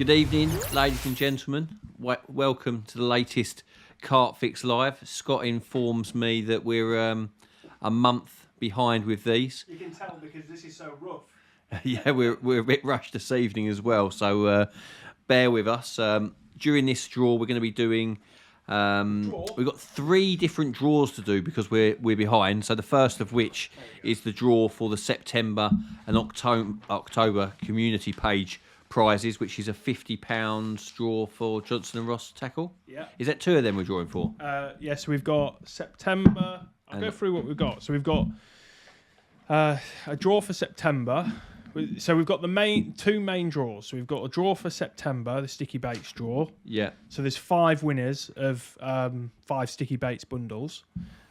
Good evening, ladies and gentlemen. Welcome to the latest CarpFix Live. Scott informs me that we're a month behind with these. You can tell because this is so rough. Yeah, we're a bit rushed this evening as well, so bear with us. During this draw, we're going to be doing. We've got 3 different draws to do because we're behind. So the first of which is the draw for the September and October community page prizes, which is a £50 draw for Johnson and Ross tackle. Yeah. Is that 2 of them we're drawing for? Yes, we've got September. I'll go through what we've got. So we've got a draw for September. So we've got the 2 main draws. So we've got a draw for September, the sticky baits draw. Yeah. So there's 5 winners of 5 sticky baits bundles.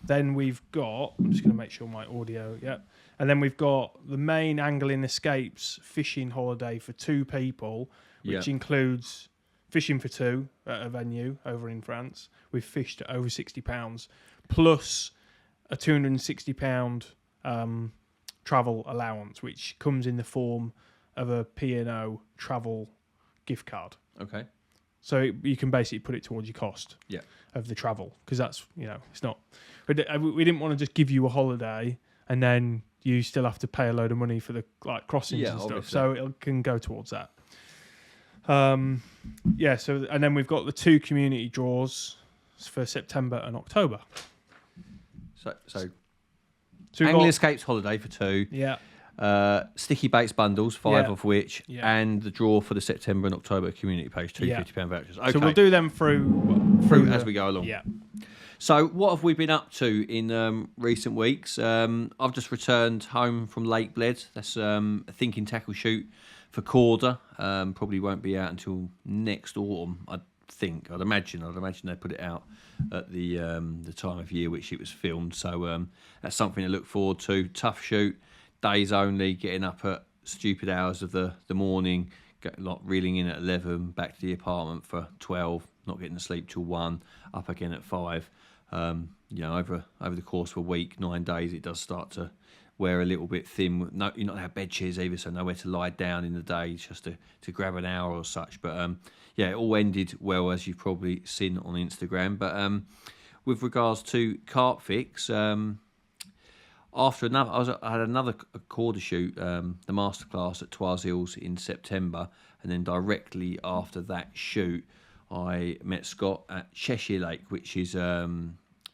Then we've got, I'm just going to make sure my audio, yeah. And then we've got the main Angling Escapes fishing holiday for 2 people, which includes fishing for 2 at a venue over in France. We've fished at over £60, plus a £260 travel allowance, which comes in the form of a P&O travel gift card. Okay. So you can basically put it towards your cost of the travel, because that's, it's not... We didn't want to just give you a holiday and then you still have to pay a load of money for the crossings and stuff. Obviously. So it can go towards that. So and then we've got the 2 community draws for September and October. So we've Angling got- Escapes holiday for 2. Yeah. Sticky baits bundles, 5 Yeah. of which, Yeah. and the draw for the September and October community page, 2 £50 vouchers. Okay. So we'll do them through as we go along. Yeah. So what have we been up to in recent weeks? I've just returned home from Lake Bled. That's a thinking tackle shoot for Corda. Probably won't be out until next autumn, I'd imagine they put it out at the time of year which it was filmed. So that's something to look forward to. Tough shoot, days only, getting up at stupid hours of the morning, reeling in at 11, back to the apartment for 12, not getting to sleep till 1, up again at 5. Over the course of a week, 9 days, it does start to wear a little bit thin. No, you're not have bed chairs either, so nowhere to lie down in the day, just to grab an hour or such. But it all ended well, as you've probably seen on Instagram. But with regards to CarpFix, I had another quarter shoot, the masterclass at Twas Hills in September, and then directly after that shoot, I met Scott at Cheshire Lake, which is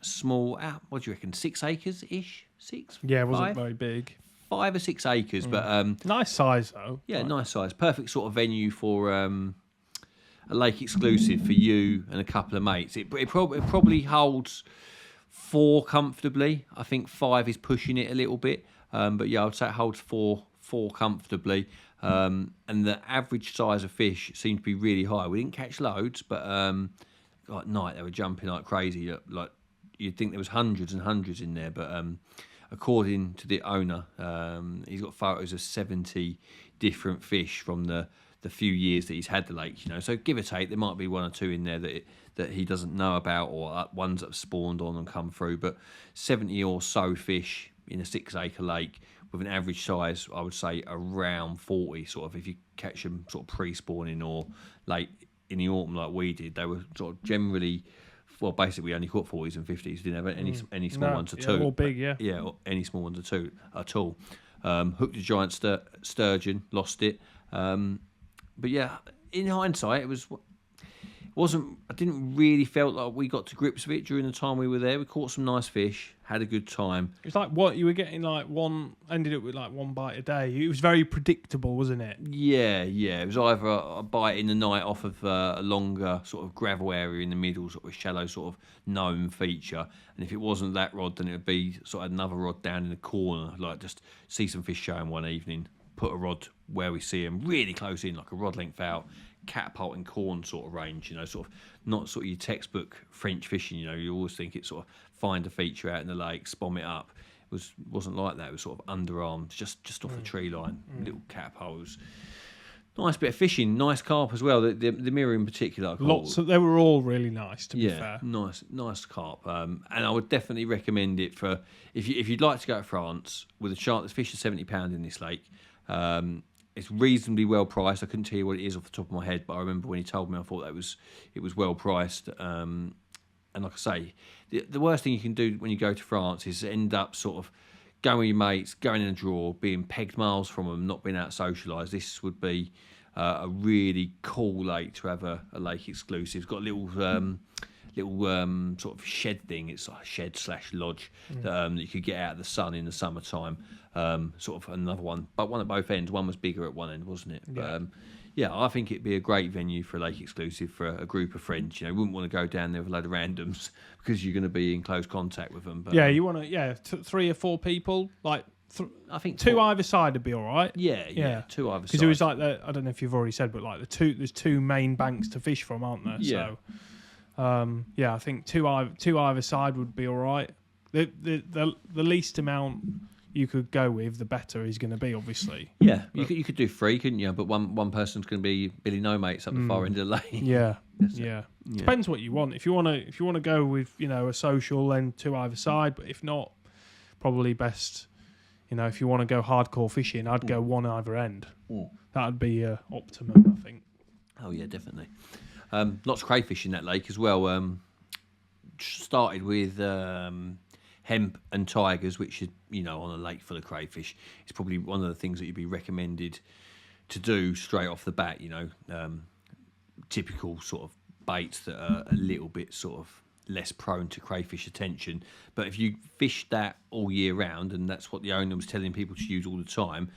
small. What do you reckon? 6 acres ish? 6? Yeah, it wasn't 5? very big. 5 or 6 acres, but Nice size though. yeah, nice size. Perfect sort of venue for a lake exclusive for you and a couple of mates. It probably holds 4 comfortably. I think 5 is pushing it a little bit, but yeah, I would say it holds 4 comfortably. And the average size of fish seemed to be really high. We didn't catch loads, but at night they were jumping like crazy. Like you'd think there was hundreds and hundreds in there, but according to the owner, he's got photos of 70 different fish from the few years that he's had the lake. So give or take, there might be 1 or 2 in there that he doesn't know about, or ones that have spawned on and come through. But 70 or so fish in a 6-acre lake, with an average size, I would say around 40, sort of, if you catch them sort of pre-spawning or late in the autumn like we did. They were sort of generally, basically we only caught 40s and 50s. We didn't have any small ones or 2. All big, yeah. Yeah, or any small ones or 2 at all. Hooked a giant sturgeon, lost it. But yeah, in hindsight, I didn't really felt like we got to grips with it during the time we were there. We caught some nice fish, had a good time. It's like what you were getting, ended up with 1 bite a day. It was very predictable, wasn't it? Yeah. It was either a bite in the night off of a longer sort of gravel area in the middle, sort of a shallow sort of known feature. And if it wasn't that rod, then it would be sort of another rod down in the corner, like just see some fish showing one evening, put a rod where we see them, really close in, like a rod length out, catapult and corn sort of range, sort of not sort of your textbook French fishing. You always think it's sort of find a feature out in the lake, spom it up. It wasn't like that. It was sort of underarms, just off the tree line, little catapults. Nice bit of fishing, nice carp as well. The mirror in particular. They were all really nice, to be fair. Nice carp. And I would definitely recommend it for if you'd like to go to France with a chance. There's fish are £70 in this lake. it's reasonably well priced. I couldn't tell you what it is off the top of my head, but I remember when he told me, I thought it was well priced. And like I say, the worst thing you can do when you go to France is end up sort of going with your mates, going in a draw, being pegged miles from them, not being out socialised. This would be a really cool lake to have a lake exclusive. It's got a little sort of shed thing. It's like a shed/lodge that you could get out of the sun in the summertime. Sort of another one, but one at both ends. One was bigger at one end, wasn't it? Yeah. But I think it'd be a great venue for a lake exclusive for a group of friends. You wouldn't want to go down there with a load of randoms because you're going to be in close contact with them. But, you want to 3 or 4 people, like I think 2 either side would be all right. Yeah, 2 either side. Because it was like I don't know if you've already said, but like there's 2 main banks to fish from, aren't there? Yeah. So, I think two either side would be all right. The least amount you could go with, the better is going to be, obviously. Yeah, you could do 3, couldn't you? But one person's going to be Billy No Mates up the far end of the lane. Yeah. Depends what you want. If you want to go with a social, then 2 either side. But if not, probably best. If you want to go hardcore fishing, I'd go 1 either end. That'd be optimum, I think. Oh yeah, definitely. Lots of crayfish in that lake as well. Started with hemp and tigers, which is on a lake full of crayfish. It's probably one of the things that you'd be recommended to do straight off the bat. Typical sort of baits that are a little bit sort of less prone to crayfish attention. But if you fish that all year round, and that's what the owner was telling people to use all the time.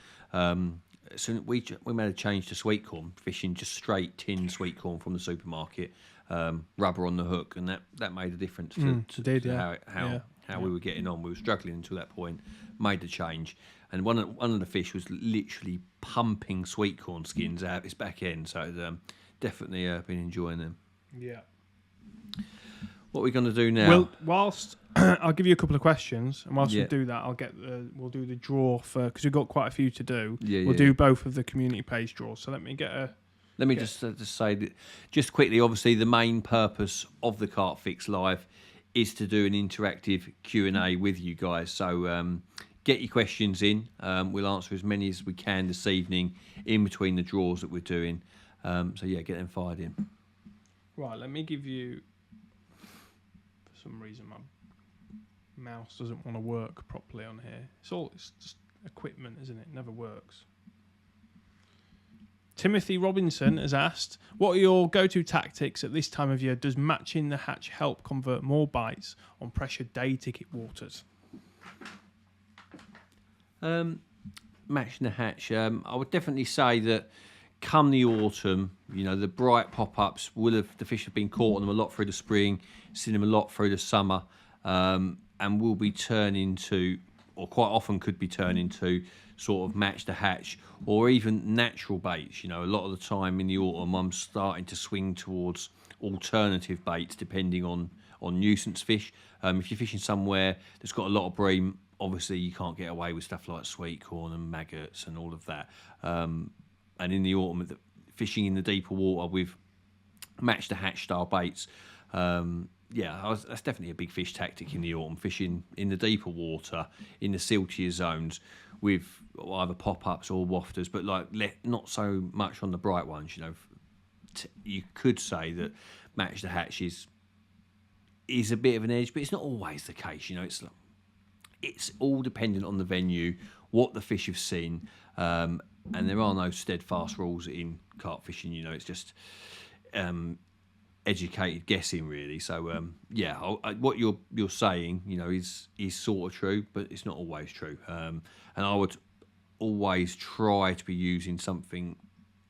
So we made a change to sweet corn, fishing just straight tin sweet corn from the supermarket, rubber on the hook, and that made a difference to how we were getting on. We were struggling until that point, made the change, and one of the fish was literally pumping sweet corn skins out its back end. So definitely been enjoying them. Yeah. What are we going to do now? Well, whilst I'll give you a couple of questions, and whilst we do that, we'll do the draw for, because we've got quite a few to do. We'll do both of the community page draws. So let me just say that just quickly. Obviously, the main purpose of the CarpFix Live is to do an interactive Q&A with you guys. So get your questions in. We'll answer as many as we can this evening in between the draws that we're doing. Get them fired in. Right, let me give you. For some reason, my mouse doesn't want to work properly on here. It's just equipment, isn't it? It never works. Timothy Robinson has asked, what are your go-to tactics at this time of year? Does matching the hatch help convert more bites on pressured day ticket waters? Matching the hatch. I would definitely say that come the autumn, the bright pop-ups the fish have been caught on them a lot through the spring, seen them a lot through the summer, and will be turning to, or quite often could be turning to, sort of match the hatch or even natural baits. A lot of the time in the autumn, I'm starting to swing towards alternative baits depending on nuisance fish. If you're fishing somewhere that's got a lot of bream, obviously you can't get away with stuff like sweet corn and maggots and all of that. And in the autumn, fishing in the deeper water with match the hatch style baits, that's definitely a big fish tactic in the autumn. Fishing in the deeper water, in the siltier zones, with either pop-ups or wafters, but not so much on the bright ones. You could say that match the hatch is a bit of an edge, but it's not always the case. It's all dependent on the venue, what the fish have seen. And there are no steadfast rules in carp fishing. It's just educated guessing, really. So what you're saying, is sort of true, but it's not always true. And I would always try to be using something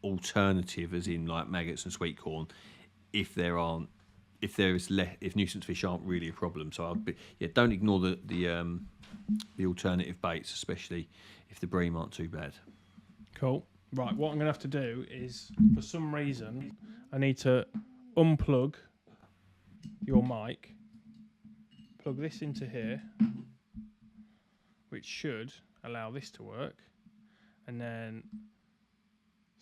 alternative, as in like maggots and sweet corn, if nuisance fish aren't really a problem. So don't ignore the alternative baits, especially if the bream aren't too bad. Cool. Right, what I'm going to have to do is, for some reason, I need to unplug your mic, plug this into here, which should allow this to work, and then,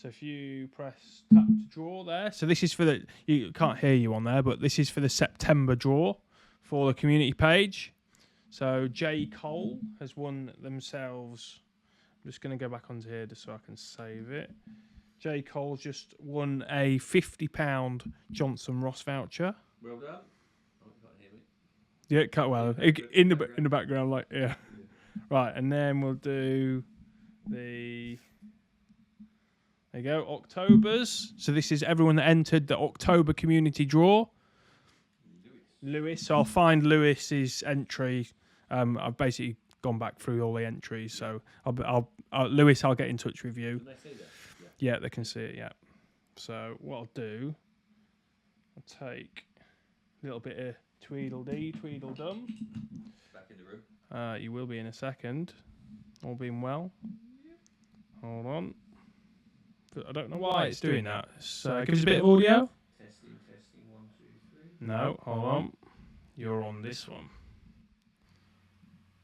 so if you press tap to draw there, so this is for you can't hear you on there, but this is for the September draw for the community page. So J. Cole has won themselves just going to go back onto here just so I can save it. J. Cole's just won a £50 Johnson Ross voucher. Well done. Oh, you can't hear me. Yeah, cut well in the background, like yeah. Right, and then we'll do the. There you go, Octobers. So this is everyone that entered the October community draw. Lewis. So I'll find Lewis's entry. I've basically gone back through all the entries, so I'll Lewis, I'll get in touch with you. Can they see that? Yeah, they can see it. Yeah. So what I'll do, I'll take a little bit of Tweedledee, Tweedledum. Back in the room. You will be in a second. All being well. Hold on. But I don't know why it's doing that. So give us a bit of audio. Testing, 1, 2, 3. No, hold on. You're on this one.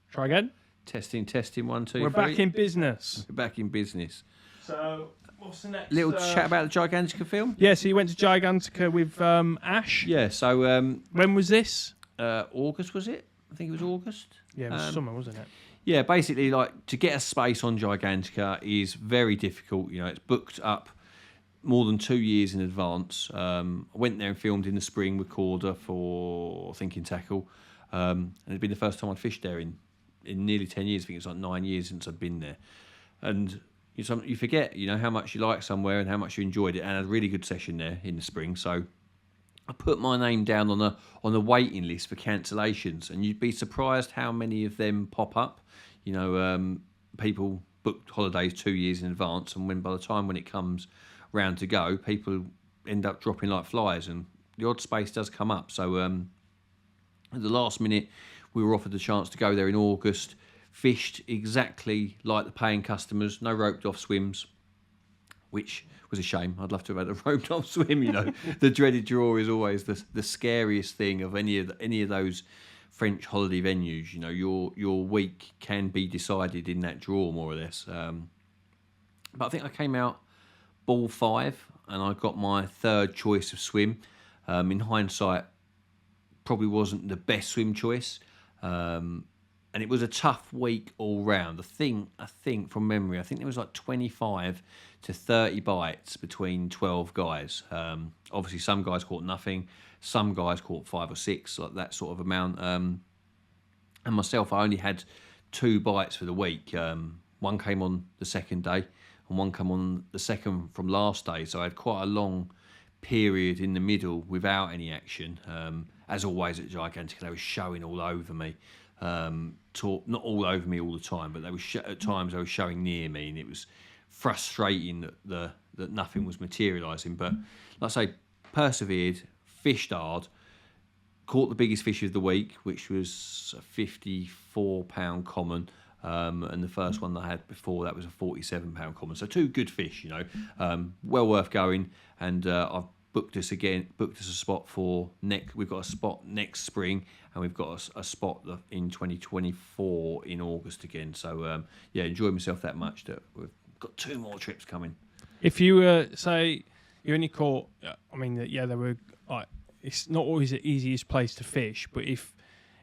Try again. Testing, 1, 2, 3. We're back in business. We're back in business. So what's the next? Little chat about the Gigantica film. Yeah, so you went to Gigantica with Ash. Yeah. So When was this? August, was it? I think it was August. Yeah, it was summer, wasn't it? Yeah, basically, like, to get a space on Gigantica is very difficult. You know, it's booked up more than 2 years in advance. I went there and filmed in the spring with Corda for Thinking Tackle, and it'd been the first time I'd fished there in nearly 10 years. I think it was like 9 years since I'd been there, and you forget, you know, how much you like somewhere and how much you enjoyed it. And I had a really good session there in the spring, so I put my name down on the waiting list for cancellations, and you'd be surprised how many of them pop up. You know, people booked holidays 2 years in advance, and by the time when it comes round to go, people end up dropping like flies, and the odd space does come up. So at the last minute, we were offered the chance to go there in August, fished exactly like the paying customers, no roped off swims, which was a shame. I'd love to have had a roped off swim. You know, the dreaded draw is always the scariest thing of any of those French holiday venues. You know, your week can be decided in that draw, more or less. But I think I came out ball 5, and I got my third choice of swim. In hindsight, probably wasn't the best swim choice, and it was a tough week all round. I think from memory, I think there was like 25 to 30 bites between 12 guys. Obviously, some guys caught nothing. Some guys caught 5 or 6, like that sort of amount. And myself, I only had 2 bites for the week. One came on the second day, and one came on the second from last day. So I had quite a long period in the middle without any action. As always at Gigantica, they were showing all over me. Not all over me all the time, but they were at times they were showing near me, and it was frustrating that nothing was materialising. But like I say, persevered, fished hard, caught the biggest fish of the week, which was a 54-pound common, and the first one that I had before that was a 47-pound common. So 2 good fish, you know, well worth going. And I've booked us a spot for next. We've got a spot next spring, and we've got a spot in 2024 in August again. So yeah, enjoyed myself that much that we've got 2 more trips coming. If you say you only caught, I mean, yeah, there were like, it's not always the easiest place to fish, but if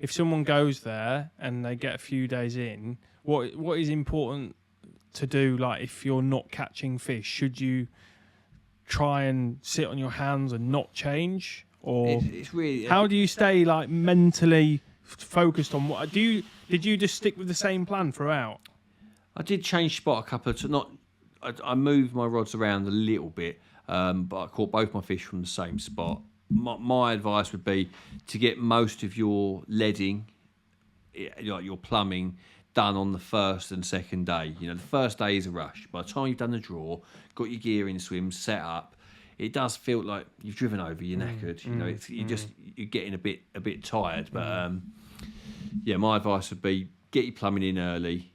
someone goes there and they get a few days in, what is important to do? Like, if you're not catching fish, should you try and sit on your hands and not change, or it's really, how do you stay like mentally focused on what? Did you just stick with the same plan throughout? I did change spot a couple of I moved my rods around a little bit, but I caught both my fish from the same spot. My advice would be to get most of your leading, like your plumbing, done on the first and second day. You know, the first day is a rush. By the time you've done the draw, got your gear in swim, set up, it does feel like you've driven over, you're knackered. You know, you're getting a bit tired. But yeah, my advice would be get your plumbing in early.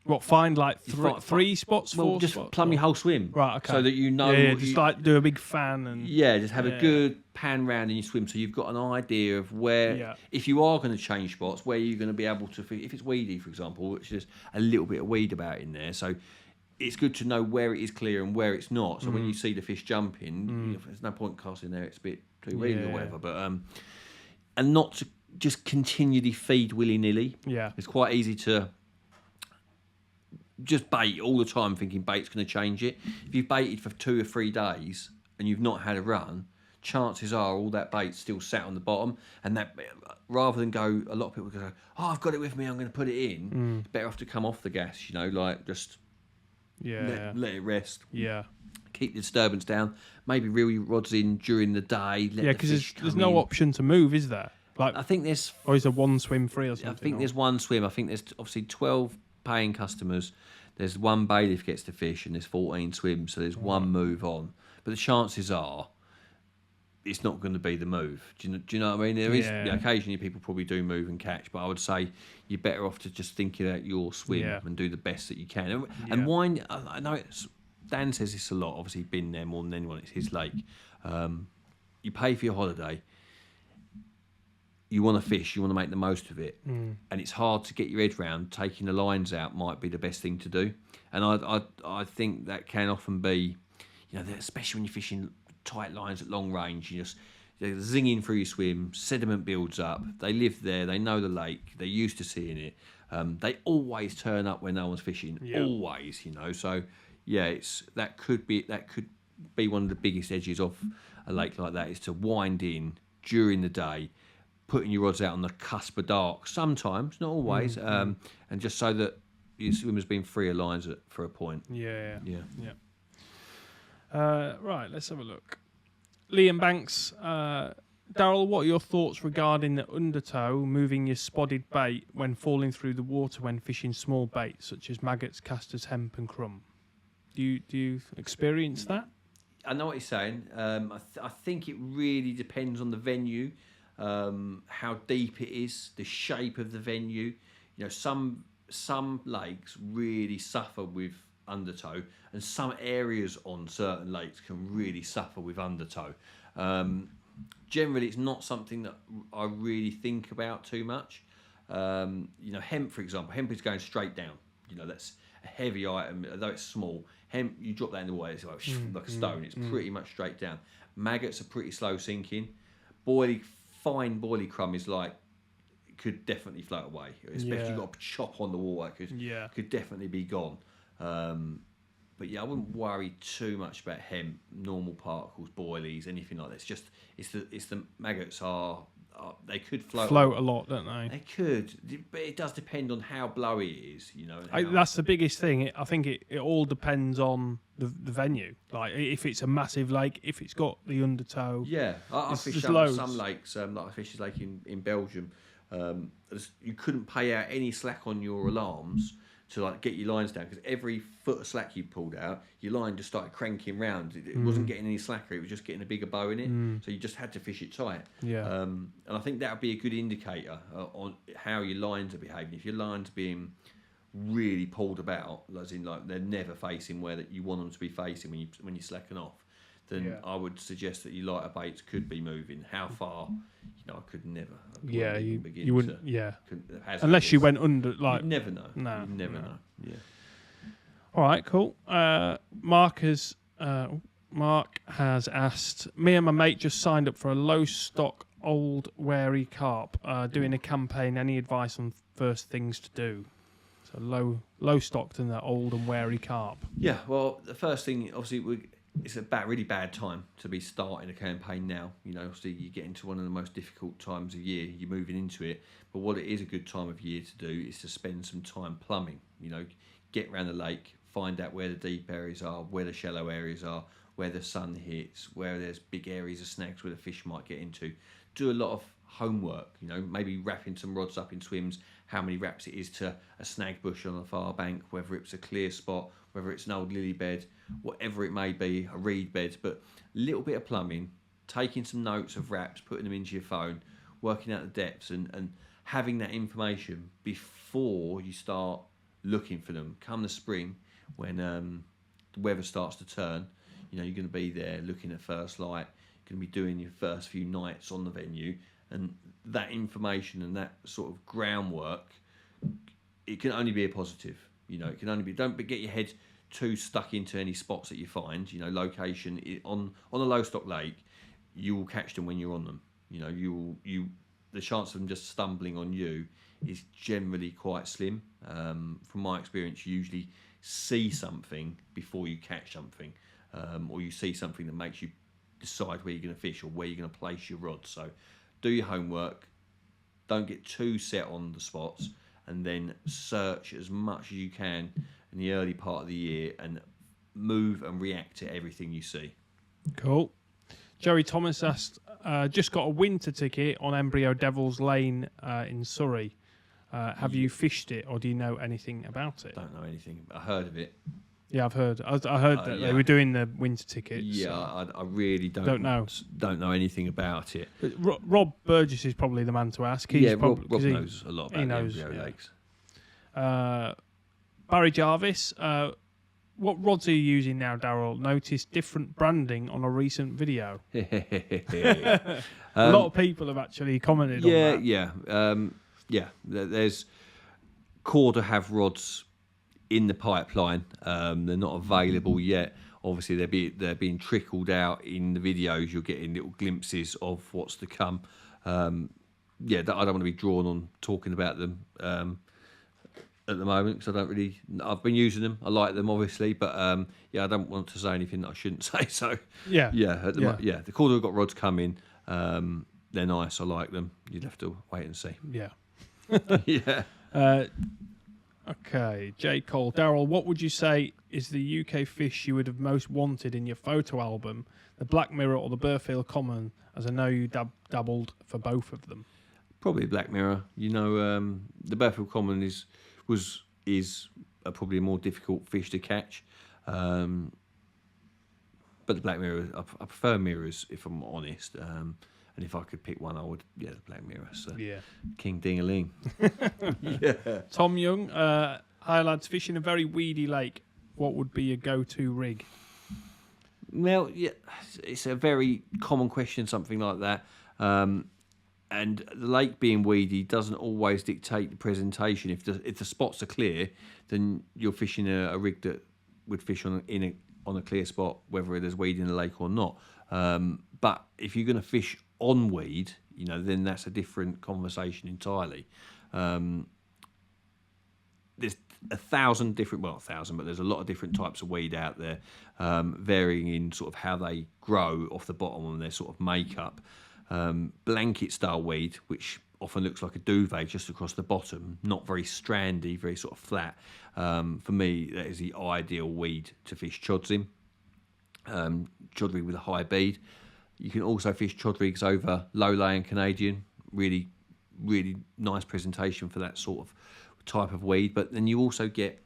What, find like 3 spots? Well, 4 just spots, plumb your whole swim, right? Okay, so that you know. Yeah, just like do a big fan and just have a good pan round in your swim, so you've got an idea of where, if you are going to change spots, where you're going to be able to. If it's weedy, for example, which is a little bit of weed about in there, so it's good to know where it is clear and where it's not. So when you see the fish jumping, there's no point casting there; it's a bit too weedy or whatever. But and not to just continually feed willy nilly. Yeah, it's quite easy to just bait all the time, thinking bait's going to change it. If you've baited for 2 or 3 days and you've not had a run, chances are all that bait's still sat on the bottom, and that rather than go, a lot of people go, oh, I've got it with me, I'm going to put it in. It's better off to come off the gas, like just let it rest. Yeah. Keep the disturbance down. Maybe reel your rods in during the day. Yeah, because there's no option to move, is there? Like, I think there's. Or is there one swim free or something? I think there's one swim. I think there's obviously 12 paying customers. There's one bailiff gets to fish, and there's 14 swims, so there's one move on. But the chances are, it's not going to be the move. Do you know what I mean? There is occasionally people probably do move and catch, but I would say you're better off to just think about your swim and do the best that you can. And wind. I know Dan says this a lot. Obviously, been there more than anyone. It's his lake. You pay for your holiday. You want to fish. You want to make the most of it, and it's hard to get your head round. Taking the lines out might be the best thing to do, and I think that can often be, especially when you're fishing tight lines at long range. They're zinging through your swim. Sediment builds up. They live there. They know the lake. They're used to seeing it. They always turn up when no one's fishing. Yeah. Always, So. Yeah, that could be one of the biggest edges of a lake like that, is to wind in during the day, putting your rods out on the cusp of dark. Sometimes, not always, and just so that your swimmer's been free of lines for a point. Yeah. Right, let's have a look. Liam Banks, Darrell, what are your thoughts regarding the undertow moving your spotted bait when falling through the water when fishing small baits such as maggots, casters, hemp, and crumb? Do you experience that? I know what you're saying. I think it really depends on the venue, how deep it is, the shape of the venue. Some lakes really suffer with undertow, and some areas on certain lakes can really suffer with undertow. Generally, it's not something that I really think about too much. Hemp, for example, hemp is going straight down. That's a heavy item, although it's small. Hemp, you drop that in the water, it's like a stone. It's pretty much straight down. Maggots are pretty slow sinking. Fine boilie crumb is could definitely float away, especially you've got a chop on the water. Could definitely be gone. But I wouldn't worry too much about hemp, normal particles, boilies, anything like that. It's the maggots are. They could float a lot, don't they? They could, but it does depend on how blowy it is, That's the biggest thing. I think it all depends on the venue. Like if it's a massive lake, if it's got the undertow. Yeah, I fished some lakes. Like I fished a lake in Belgium. You couldn't pay out any slack on your alarms to get your lines down, because every foot of slack you pulled out, your line just started cranking round. It wasn't getting any slacker; it was just getting a bigger bow in it. So you just had to fish it tight. Yeah. And I think that would be a good indicator on how your lines are behaving. If your lines being really pulled about, as in they're never facing where that you want them to be facing when you're slacking off, then I would suggest that your lighter baits could be moving. How far? I could never. You wouldn't. Unless you went under. You'd never know. No, you'd never know. Yeah. All right, cool. Mark has asked, me and my mate just signed up for a low stock old wary carp, doing a campaign. Any advice on first things to do? So low stocked and the old and wary carp. Yeah, well, the first thing, obviously, it's a really bad time to be starting a campaign now. Obviously you get into one of the most difficult times of year. You're moving into it, but what it is a good time of year to do is to spend some time plumbing. Get around the lake, find out where the deep areas are, where the shallow areas are, where the sun hits, where there's big areas of snags where the fish might get into. Do a lot of homework. Maybe wrapping some rods up in swims. How many wraps it is to a snag bush on the far bank, whether it's a clear spot, whether it's an old lily bed, whatever it may be, a reed bed. But a little bit of plumbing, taking some notes of wraps, putting them into your phone, working out the depths, and having that information before you start looking for them. Come the spring, when the weather starts to turn, you're going to be there looking at first light, you're going to be doing your first few nights on the venue, and that information and that sort of groundwork, it can only be a positive. It can only be. Don't get your head too stuck into any spots that you find. Location on a low stock lake, you will catch them when you're on them. You the chance of them just stumbling on you is generally quite slim. From my experience, you usually see something before you catch something, or you see something that makes you decide where you're going to fish or where you're going to place your rod. So do your homework, don't get too set on the spots, and then search as much as you can in the early part of the year and move and react to everything you see. Cool. Joey Thomas asked, just got a winter ticket on Embryo Devil's Lane in Surrey. Have you fished it, or do you know anything about it? Don't know anything. I heard of it. Yeah, I've heard. I heard that they were doing the winter tickets. Yeah, I really don't know anything about it. But Rob Burgess is probably the man to ask. Rob knows a lot about the embryo lakes. Barry Jarvis, what rods are you using now, Darrell? Noticed different branding on a recent video. A lot of people have actually commented on that. There's Corda have rods in the pipeline. They're not available yet. Obviously, they're being trickled out in the videos. You're getting little glimpses of what's to come. I don't want to be drawn on talking about them at the moment, because I've been using them. I like them, obviously, but I don't want to say anything that I shouldn't say. So the Corda have got rods coming. They're nice. I like them. You'd have to wait and see. Yeah. Yeah. Okay, J. Cole. Darrell, what would you say is the UK fish you would have most wanted in your photo album, the Black Mirror or the Burfield Common, as I know you dabbled for both of them? Probably Black Mirror. The Burfield Common is probably a more difficult fish to catch. But the Black Mirror, I prefer mirrors, if I'm honest. And if I could pick one, I would, the Black Mirror. So King Ding-a-ling. Yeah. Tom Young, hi lads, fishing a very weedy lake. What would be your go-to rig? Well, it's a very common question, something like that. And the lake being weedy doesn't always dictate the presentation. If the spots are clear, then you're fishing a rig that would fish on a clear spot, whether there's weed in the lake or not. But if you're going to fish on weed, then that's a different conversation entirely. There's but there's a lot of different types of weed out there, varying in sort of how they grow off the bottom and their sort of makeup. Blanket style weed, which often looks like a duvet just across the bottom, not very strandy, very sort of flat. For me, that is the ideal weed to fish chods in. Chod rig with a high bead. You can also fish chod rigs over low laying Canadian. Really, really nice presentation for that sort of type of weed. But then you also get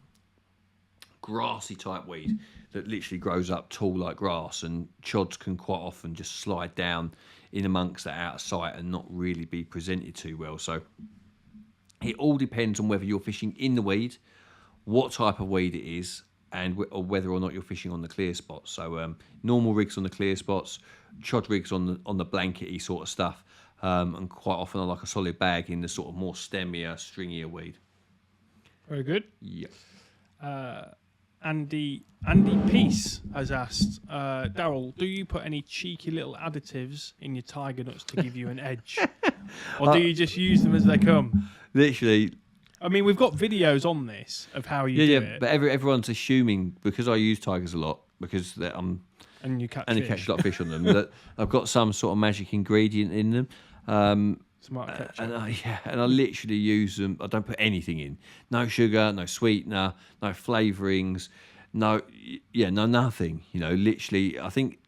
grassy type weed that literally grows up tall like grass, and chods can quite often just slide down in amongst that out of sight and not really be presented too well. So it all depends on whether you're fishing in the weed, what type of weed it is, or whether or not you're fishing on the clear spots. So normal rigs on the clear spots, chod rigs on the blankety sort of stuff, and quite often I like a solid bag in the sort of more stemmier, stringier weed. Very good. Yeah. Andy Peace has asked, Darrell, do you put any cheeky little additives in your tiger nuts to give you an edge? Or do you just use them as they come? Literally. I mean, we've got videos on this of how you do it. But everyone's assuming, because I use tigers a lot, because and you catch a lot of fish on them, that I've got some sort of magic ingredient in them. Smart catch. And I literally use them. I don't put anything in. No sugar, no sweetener, no flavourings, nothing. Literally, I think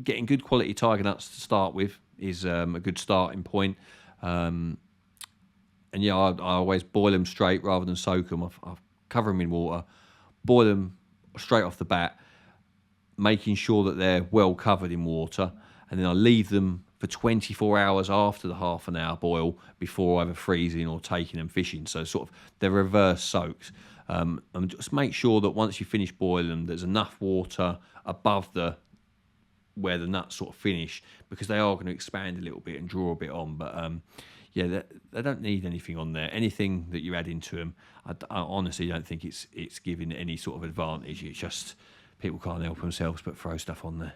getting good quality tiger nuts to start with is a good starting point. I always boil them straight rather than soak them. I cover them in water, boil them straight off the bat, making sure that they're well covered in water, and then I leave them for 24 hours after the half an hour boil before either freezing or taking them fishing. So sort of they're reverse soaked. And just make sure that once you finish boiling them, there's enough water above where the nuts sort of finish, because they are going to expand a little bit and draw a bit on. But they don't need anything on there. Anything that you add into them, I honestly don't think it's giving any sort of advantage. It's just people can't help themselves but throw stuff on there.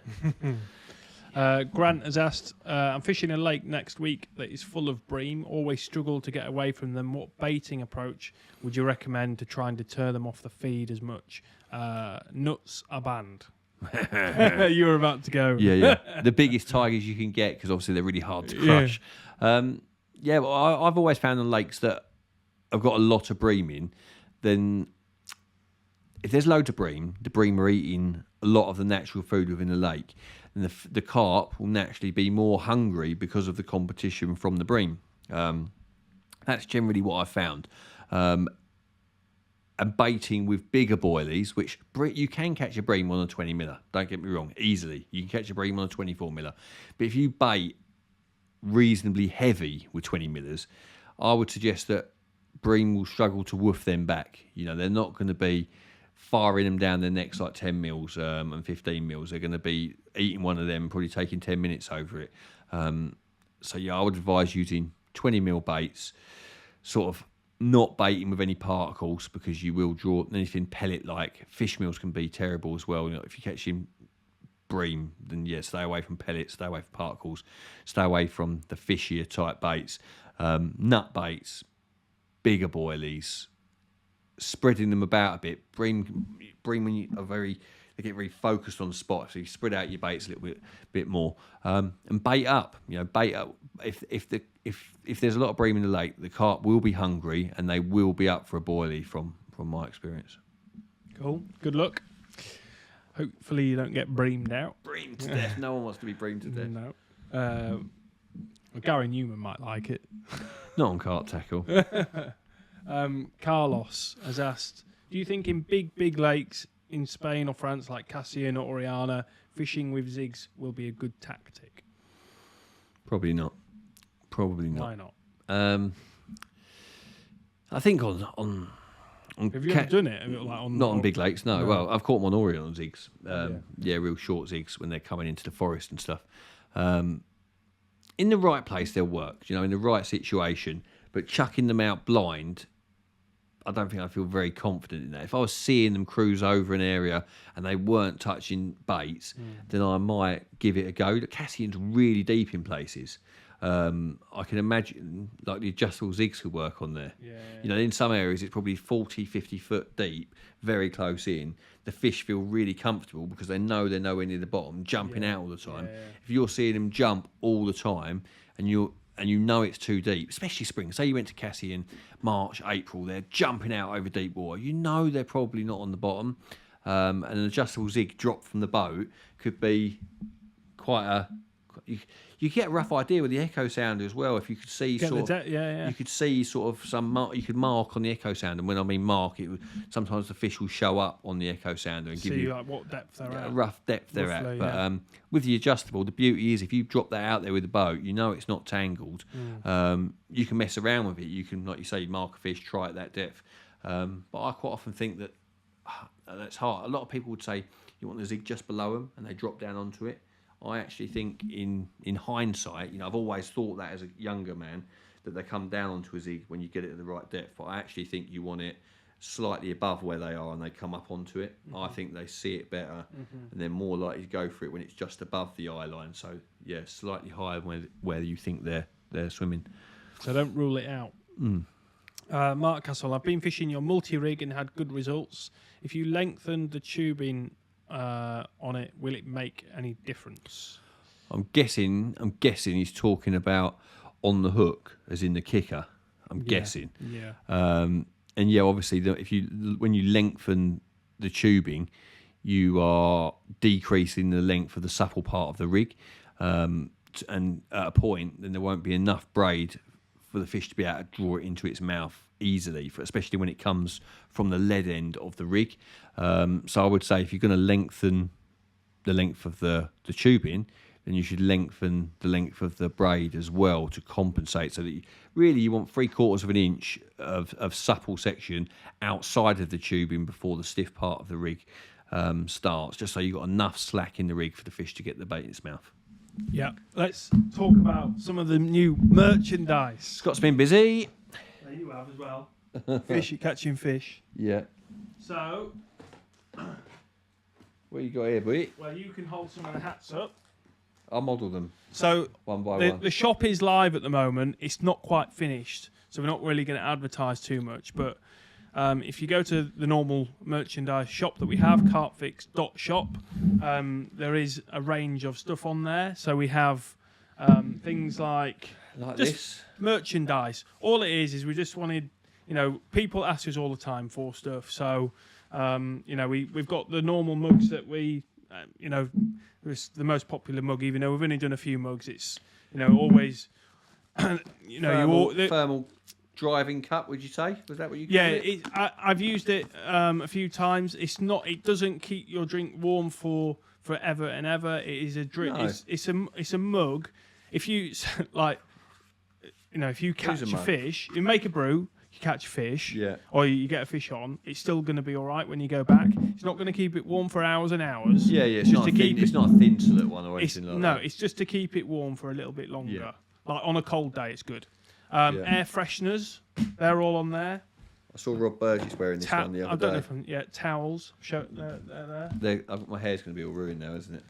Grant has asked, I'm fishing a lake next week that is full of bream. Always struggle to get away from them. What baiting approach would you recommend to try and deter them off the feed as much? Nuts are banned. You were about to go. Yeah. The biggest tigers you can get, because obviously they're really hard to crush. Well, I've always found on lakes that have got a lot of bream in, then if there's loads of bream, the bream are eating a lot of the natural food within the lake, and the carp will naturally be more hungry because of the competition from the bream. That's generally what I've found. And baiting with bigger boilies, which you can catch a bream on a 20 miller, don't get me wrong, easily. You can catch a bream on a 24 miller. But if you bait reasonably heavy with 20 millers, I would suggest that bream will struggle to woof them back. You know, they're not going to be firing them down their necks like 10 mils and 15 mils. They're going to be eating one of them, probably taking 10 minutes over it. So yeah, I would advise using 20 mil baits, sort of not baiting with any particles, because you will draw anything pellet like. Fish meals can be terrible as well. You know, if you're catching bream, then yeah, stay away from pellets, stay away from particles, stay away from the fishier type baits. Nut baits, bigger boilies, spreading them about a bit. Bream when you are they get very focused on the spot, so you spread out your baits a little bit more, and bait up. You know, bait up. If there's a lot of bream in the lake, the carp will be hungry and they will be up for a boilie from my experience. Cool. Good luck. Hopefully you don't get breamed out. Breamed to death. No one wants to be breamed to death. No. Gary Newman might like it. Not on carp tackle. Carlos has asked, do you think in big lakes in Spain or France like Cassian or Oriana, fishing with zigs will be a good tactic? Probably not. Why not? I think on have you ever done it? Not on big lakes, no. Well, I've caught them on Orion on zigs. Yeah, real short zigs when they're coming into the forest and stuff. In the right place, they'll work, you know, in the right situation. But chucking them out blind, I don't think I feel very confident in that. If I was seeing them cruise over an area and they weren't touching baits, then I might give it a go. The Cassian's really deep in places. I can imagine like the adjustable zigs could work on there. Yeah. You know, in some areas it's probably 40, 50 foot deep, very close in. The fish feel really comfortable because they know they're nowhere near the bottom, jumping out all the time. Yeah. If you're seeing them jump all the time and you know it's too deep, especially spring. Say you went to Cassian March, April, they're jumping out over deep water. You know they're probably not on the bottom. And an adjustable zig drop from the boat could be quite a... You get a rough idea with the echo sounder as well. If you could see you could see sort of you could mark on the echo sounder. And when I mean mark, sometimes the fish will show up on the echo sounder and give you like what depth they're at. A rough depth they're Roughly, at. But with the adjustable, the beauty is if you drop that out there with the boat, you know it's not tangled. You can mess around with it. You can, like you say, mark a fish, try at that depth. But I quite often think that that's hard. A lot of people would say you want the zig just below them and they drop down onto it. I actually think in hindsight, you know, I've always thought that as a younger man, that they come down onto a zig when you get it at the right depth. But I actually think you want it slightly above where they are and they come up onto it. I think they see it better and they're more likely to go for it when it's just above the eye line. So, yeah, slightly higher where you think they're swimming. So don't rule it out. Mark Castle, I've been fishing your multi-rig and had good results. If you lengthen the tubing on it, will it make any difference? I'm guessing he's talking about on the hook, as in the kicker. I'm guessing. Yeah. And yeah, obviously, when you lengthen the tubing, you are decreasing the length of the supple part of the rig, and at a point, then there won't be enough braid for the fish to be able to draw it into its mouth easily, especially when it comes from the lead end of the rig. So I would say if you're going to lengthen the length of the tubing, then you should lengthen the length of the braid as well to compensate, so that you want 3/4 of an inch of supple section outside of the tubing before the stiff part of the rig starts, just so you've got enough slack in the rig for the fish to get the bait in its mouth. Yeah, let's talk about some of the new merchandise. Scott's been busy. There you have as well. Catching fish. Yeah. So, what you got here, buddy? well, you can hold some of the hats up. I'll model them So one by one. the shop is live at the moment. It's not quite finished, so we're not really going to advertise too much. But if you go to the normal merchandise shop that we have, CarpFix.shop, there is a range of stuff on there. So we have things like just this merchandise. All it is we just wanted, people ask us all the time for stuff. So, we've got the normal mugs that we, it's the most popular mug, even though we've only done a few mugs. It's, always, thermal driving cup. Would you say? Was that what you call it? Yeah, I've used it a few times. It doesn't keep your drink warm for forever and ever. It is a drink. No. It's a mug. If you if you catch a fish, you make a brew. You catch a fish, or you get a fish on, it's still going to be all right when you go back. It's not going to keep it warm for hours and hours. Yeah. It's not a thin slit one or anything like that. No, it's just to keep it warm for a little bit longer. Yeah. Like on a cold day, it's good. Air fresheners, they're all on there. I saw Rob Burgess wearing this one the other day. Towels. They're my hair's going to be all ruined now, isn't it?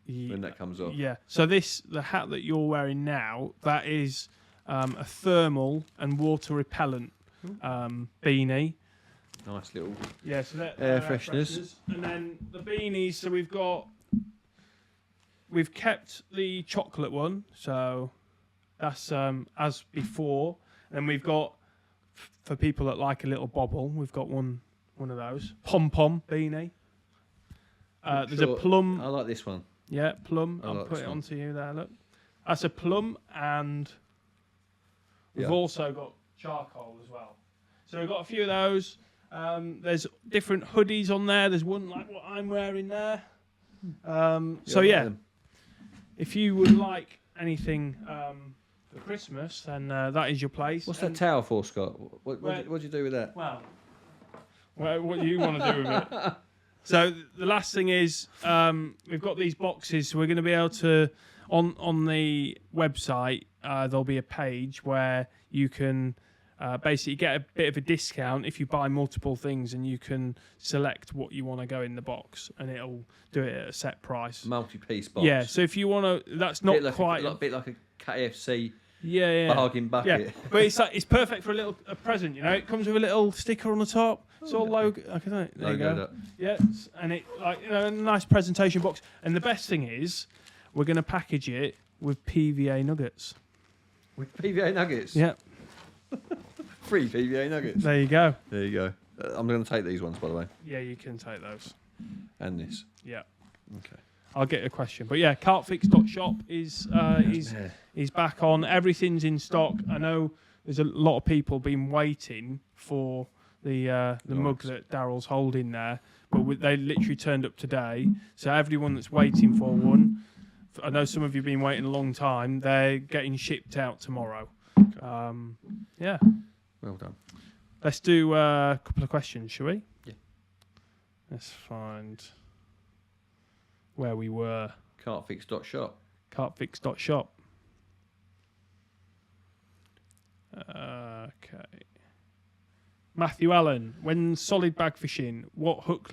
When that comes off. Yeah. So the hat that you're wearing now, that is a thermal and water repellent beanie. Nice little so air fresheners. And then the beanies, so we've kept the chocolate one, so that's as before. And we've got, for people that like a little bobble, we've got one of those pom-pom beanie. There's a plum. I like this one. Yeah, plum. I'll put it onto you there, look. That's a plum, and we've also got charcoal as well. So we've got a few of those. There's different hoodies on there. There's one like what I'm wearing there. If you would like anything for Christmas, then that is your place. What's that towel for, Scott? What do you do with that? Well, what do you want to do with it? So the last thing is we've got these boxes. So we're going to be able to, on the website, there'll be a page where you can basically get a bit of a discount if you buy multiple things, and you can select what you want to go in the box, and it'll do it at a set price. Multi-piece box. Yeah, so if you want to, that's not quite... A bit like a KFC yeah. bargain bucket. Yeah. But it's perfect for a present, It comes with a little sticker on the top. It's all logo. Okay, there you go. Yeah, and it a nice presentation box. And the best thing is, we're going to package it with PVA nuggets. With PVA nuggets? Yeah. Free PVA nuggets. There you go. There you go. I'm going to take these ones, by the way. Yeah, you can take those. And this. Yeah. Okay. I'll get a question. But yeah, CarpFix.shop is back on. Everything's in stock. I know there's a lot of people been waiting for the mug that Darrell's holding there, but they literally turned up today. So everyone that's waiting for one, I know some of you have been waiting a long time, they're getting shipped out tomorrow. Okay. Yeah. Well done. Let's do a couple of questions, shall we? Yeah. Let's find where we were. CarpFix.shop. CarpFix.shop. Okay. Matthew Allen, when solid bag fishing, what hook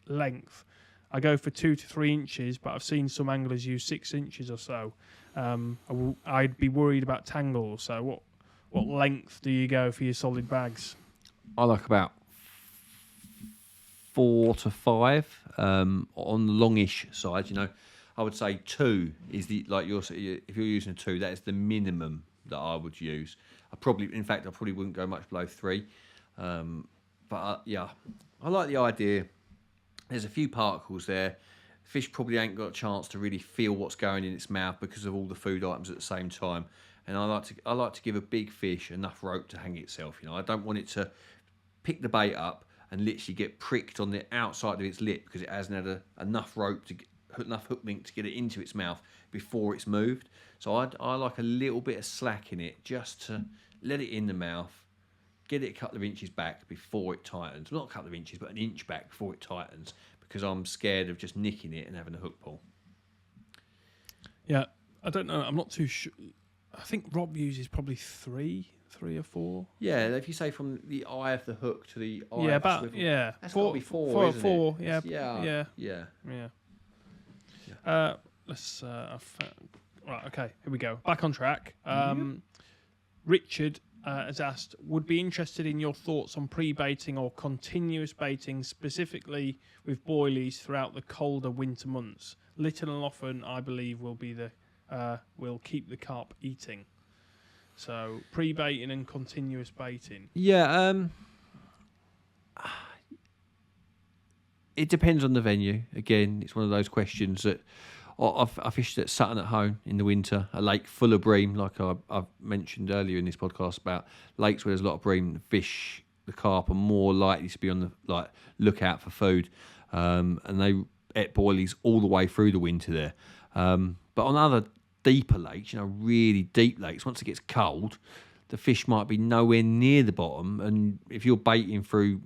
length? I go for 2 to 3 inches, but I've seen some anglers use 6 inches or so. I'd be worried about tangles. So what length do you go for your solid bags? I like about 4 to 5 on the longish side. I would say 2 is if you're using a 2, that is the minimum that I would use. I probably wouldn't go much below 3. I like the idea. There's a few particles there. Fish probably ain't got a chance to really feel what's going in its mouth because of all the food items at the same time. And I like to give a big fish enough rope to hang itself. I don't want it to pick the bait up and literally get pricked on the outside of its lip because it hasn't had enough rope enough hook link to get it into its mouth before it's moved. So I like a little bit of slack in it just to let it in the mouth, get it a couple of inches back before it tightens. Well, not a couple of inches, but an inch back before it tightens, because I'm scared of just nicking it and having a hook pull. Yeah, I don't know. I'm not too sure. I think Rob uses probably 3 or 4. Yeah, if you say from the eye of the hook to the eye of the swivel. Yeah, that's got to be 4, isn't it? Yeah. Right, okay, here we go. Back on track. Richard has asked, would be interested in your thoughts on pre-baiting or continuous baiting, specifically with boilies throughout the colder winter months. Little and often, I believe, will keep the carp eating. So pre-baiting and continuous baiting. Yeah, it depends on the venue. Again, it's one of those questions that I fished at Sutton at home in the winter, a lake full of bream, like I've mentioned earlier in this podcast about lakes where there's a lot of bream. The fish, the carp, are more likely to be on the lookout for food, and they ate boilies all the way through the winter there. But on other deeper lakes, really deep lakes, once it gets cold, the fish might be nowhere near the bottom, and if you're baiting through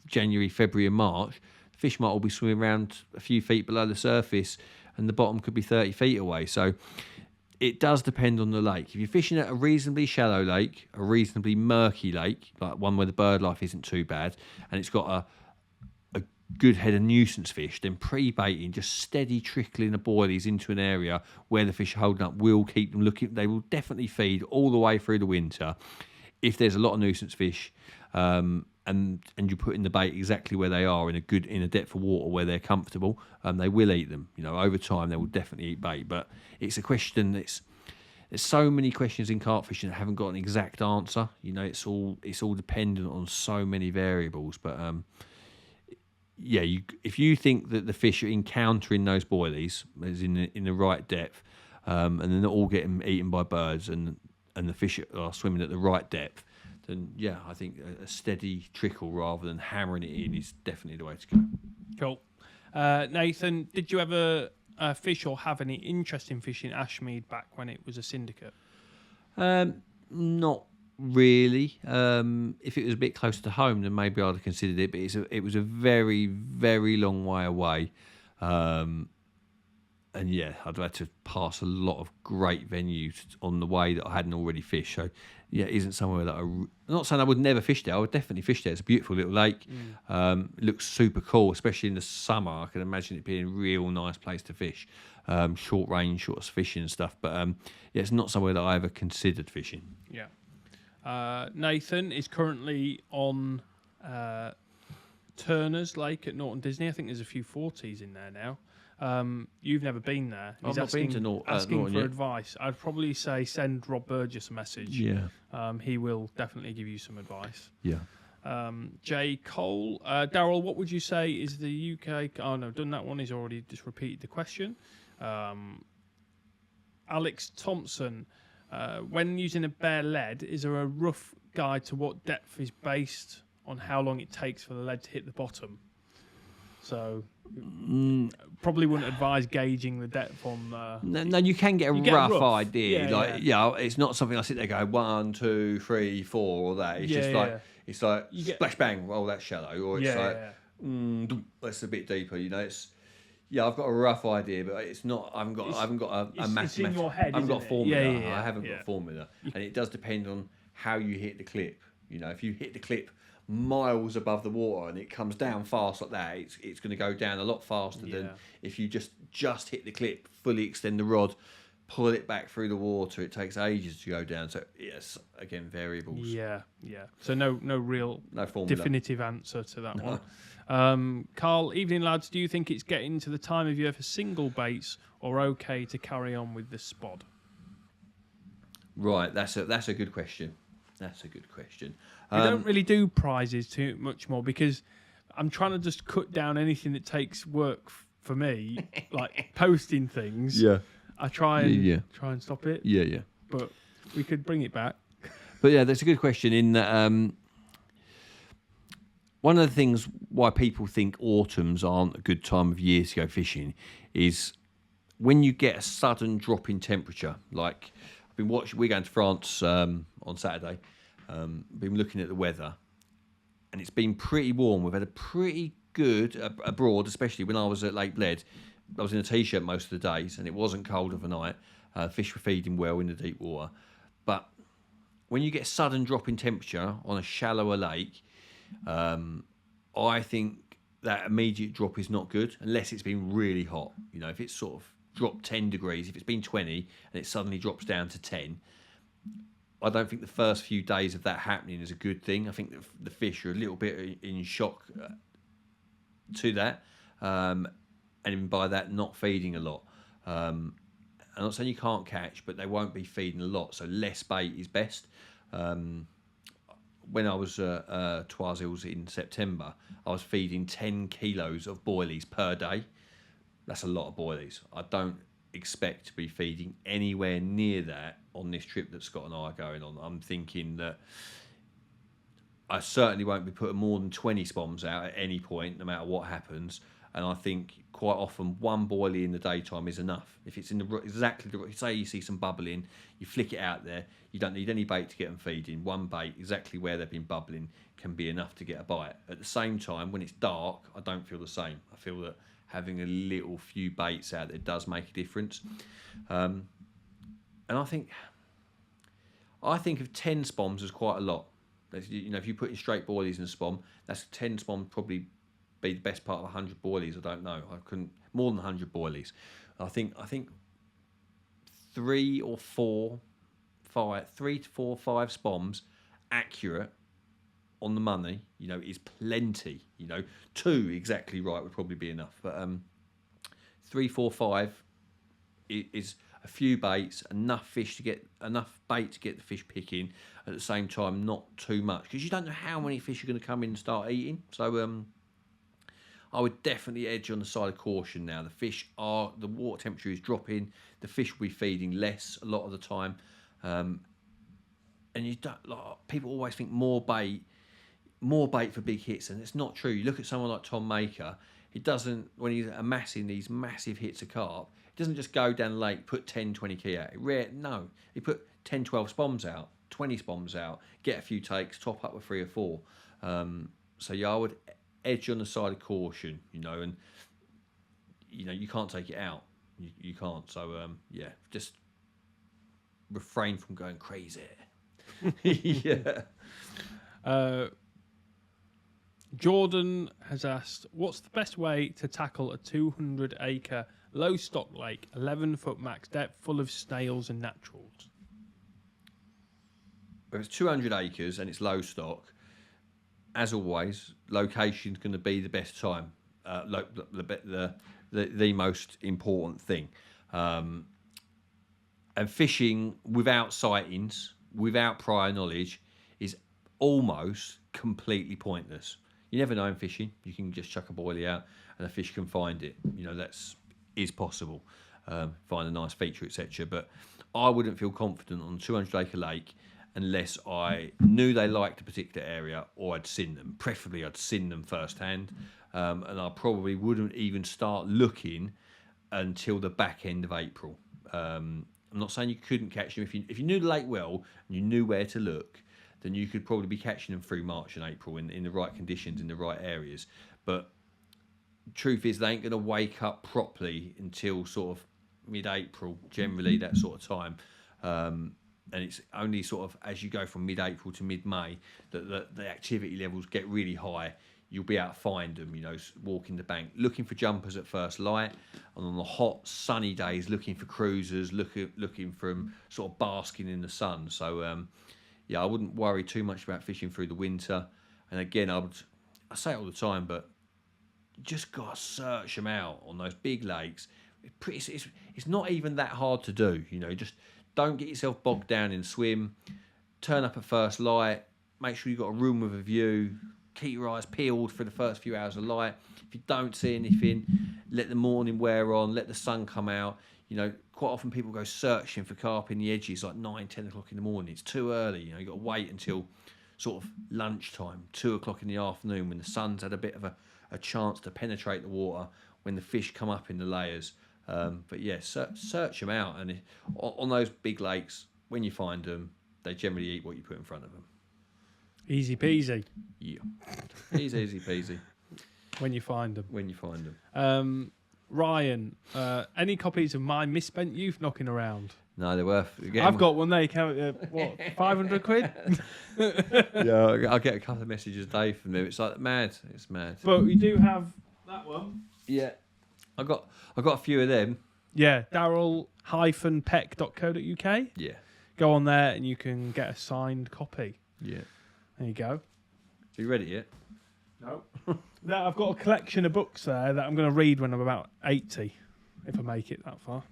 January, February, and March, the fish might all be swimming around a few feet below the surface, and the bottom could be 30 feet away. So it does depend on the lake. If you're fishing at a reasonably shallow lake, a reasonably murky lake, like one where the bird life isn't too bad, and it's got a good head of nuisance fish, then pre-baiting, just steady trickling the boilies into an area where the fish are holding up will keep them looking. They will definitely feed all the way through the winter. If there's a lot of nuisance fish, and you put in the bait exactly where they are in a depth of water where they're comfortable, they will eat them. Over time they will definitely eat bait. But it's a question there's so many questions in carp fishing that haven't got an exact answer. It's all dependent on so many variables. But if you think that the fish are encountering those boilies is in the right depth, and they're not all getting eaten by birds, and the fish are swimming at the right depth, then I think a steady trickle rather than hammering it in is definitely the way to go. Cool. Nathan, did you ever fish or have any interest in fishing Ashmead back when it was a syndicate? Not really. If it was a bit closer to home, then maybe I'd have considered it. But it was a very, very long way away, and I'd have had to pass a lot of great venues on the way that I hadn't already fished. So it isn't somewhere that I'm not saying I would never fish there. I would definitely fish there. It's a beautiful little lake. It looks super cool, especially in the summer. I can imagine it being a real nice place to fish. Short range, short fishing and stuff. But it's not somewhere that I ever considered fishing. Yeah. Nathan is currently on Turner's Lake at Norton Disney. I think there's a few 40s in there now. You've never been there. I've not been to asking Norton for yet. Advice. I'd probably say send Rob Burgess a message. Yeah. He will definitely give you some advice. Yeah. J. Cole. Darrell, what would you say is the UK... Oh, no, done that one. He's already just repeated the question. Alex Thompson. When using a bare lead, is there a rough guide to what depth is based on how long it takes for the lead to hit the bottom? So probably wouldn't advise gauging the depth on. No, you can get a rough idea. Yeah. It's not something I sit there go 1, 2, 3, 4 or that. It's it's like splash bang, oh that's shallow, or it's that's a bit deeper. I've got a rough idea, but it's not. I haven't got a mathematical. It's in your head. I haven't got a formula. I haven't got a a formula, and it does depend on how you hit the clip. If you hit the clip miles above the water and it comes down fast like that, it's going to go down a lot faster than if you just hit the clip, fully extend the rod, pull it back through the water. It takes ages to go down. So yes, again, variables. Yeah. So no real definitive answer to that one. Carl, evening lads. Do you think it's getting to the time of year for single baits, or okay to carry on with the spod? Right, that's a good question. That's a good question. We don't really do prizes too much more because I'm trying to just cut down anything that takes work for me, like posting things. Yeah. I try and stop it. Yeah. But we could bring it back. But that's a good question. In that, one of the things why people think autumns aren't a good time of year to go fishing is when you get a sudden drop in temperature. Like I've been watching. We're going to France on Saturday. Been looking at the weather, and it's been pretty warm. We've had a pretty good abroad, especially when I was at Lake Bled. I was in a t-shirt most of the days, and it wasn't cold overnight. Fish were feeding well in the deep water, but when you get a sudden drop in temperature on a shallower lake, I think that immediate drop is not good unless it's been really hot. If it's sort of dropped 10 degrees, if it's been 20 and it suddenly drops down to 10, I don't think the first few days of that happening is a good thing. I think that the fish are a little bit in shock to that, and by that not feeding a lot. I'm not saying you can't catch, but they won't be feeding a lot, so less bait is best. When I was at Twisel's in September, I was feeding 10 kilos of boilies per day. That's a lot of boilies. I don't expect to be feeding anywhere near that on this trip that Scott and I are going on. I'm thinking that I certainly won't be putting more than 20 spoms out at any point, no matter what happens. And I think quite often one boilie in the daytime is enough. If it's in the exactly the say you see some bubbling, you flick it out there. You don't need any bait to get them feeding. One bait exactly where they've been bubbling can be enough to get a bite. At the same time, when it's dark, I don't feel the same. I feel that having a little few baits out there does make a difference. And I think of 10 spoms as quite a lot. You know, if you put in straight boilies in a spom, that's 10 spom probably be the best part of 100 boilies. I don't know. I couldn't more than 100 boilies. I think 3 to 4, 5 spoms accurate on the money, you know, is plenty. You know, 2 exactly right would probably be enough. But 3, 4, 5 is a few baits, enough bait to get the fish picking. At the same time, not too much, because you don't know how many fish are going to come in and start eating. So I would definitely edge on the side of caution now. The water temperature is dropping. The fish will be feeding less a lot of the time. And you don't, people always think more bait for big hits, and it's not true. You look at someone like Tom Maker, he doesn't, when he's amassing these massive hits of carp, he doesn't just go down the lake, put 10, 20 key out. No, he put 10, 12 spoms out, 20 spoms out, get a few takes, top up with 3 or 4. So yeah, I would edge on the side of caution, you know, and you know, you can't take it out. You can't. So yeah, just refrain from going crazy. Yeah. Jordan has asked, what's the best way to tackle a 200-acre low stock lake, 11-foot max depth, full of snails and naturals? If it's 200 acres and it's low stock, as always, location's going to be the best time, the most important thing. And fishing without sightings, without prior knowledge, is almost completely pointless. You never know in fishing. You can just chuck a boilie out and a fish can find it. You know, is possible. Find a nice feature, etc. But I wouldn't feel confident on a 200-acre lake unless I knew they liked a particular area or I'd seen them. Preferably I'd seen them firsthand. And I probably wouldn't even start looking until the back end of April. I'm not saying you couldn't catch them. If you knew the lake well and you knew where to look, then you could probably be catching them through March and April in the right conditions, in the right areas. But truth is, they ain't going to wake up properly until sort of mid-April, generally, that sort of time. And it's only sort of as you go from mid-April to mid-May that the activity levels get really high. You'll be able to find them, you know, walking the bank, looking for jumpers at first light, and on the hot, sunny days, looking for cruisers, looking for them, sort of basking in the sun. So, yeah, I wouldn't worry too much about fishing through the winter. And again, I say it all the time, but you just got to search them out on those big lakes. It's not even that hard to do, you know. Just don't get yourself bogged down in swim. Turn up at first light. Make sure you've got a room with a view. Keep your eyes peeled for the first few hours of light. If you don't see anything, let the morning wear on. Let the sun come out. You know, quite often people go searching for carp in the edges like 9, 10 o'clock in the morning. It's too early. You know, you've got to wait until sort of lunchtime, 2 o'clock in the afternoon, when the sun's had a bit of a chance to penetrate the water, when the fish come up in the layers. But yeah, search them out. And on those big lakes, when you find them, they generally eat what you put in front of them. Easy peasy. Yeah. Easy peasy. When you find them. When you find them. Ryan, any copies of My Misspent Youth knocking around? No, they're worth. I've got one there. What, 500 quid? Yeah, I'll get a couple of messages a day from them. It's like mad. It's mad. But we do have that one. Yeah, I got a few of them. Yeah, Darrell-Peck.co.uk. Yeah. Go on there and you can get a signed copy. Yeah. There you go. Are you ready yet? No. Now, I've got a collection of books there that I'm going to read when I'm about 80, if I make it that far.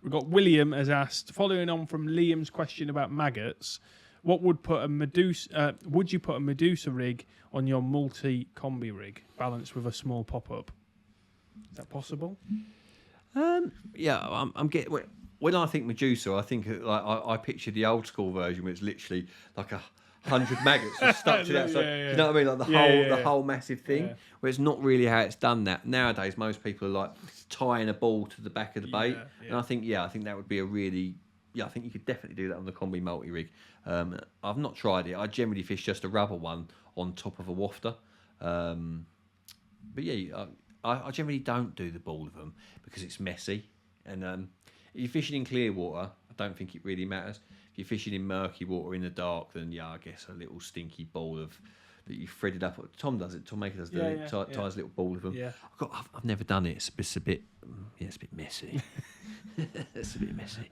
We've got William has asked, following on from Liam's question about maggots, would you put a Medusa rig on your multi-combi rig, balanced with a small pop-up? Is that possible? Yeah, I'm getting. When I think Medusa, I think like I picture the old school version, where it's literally like 100 maggots just stuck to the outside. Yeah. You know what I mean? Like the whole massive thing. Yeah. Where it's not really how it's done. That nowadays, most people are like tying a ball to the back of the bait, and I think that would be a really. Yeah, I think you could definitely do that on the combi multi rig. I've not tried it. I generally fish just a rubber one on top of a wafter. But yeah, I generally don't do the ball of them because it's messy. And if you're fishing in clear water, I don't think it really matters. If you're fishing in murky water in the dark, then yeah, I guess a little stinky ball of that you threaded up. Tom does it. Tom Maker does it. Ties a little ball of them. Yeah. I've never done it. It's a bit. Yeah, it's a bit messy. It's a bit messy.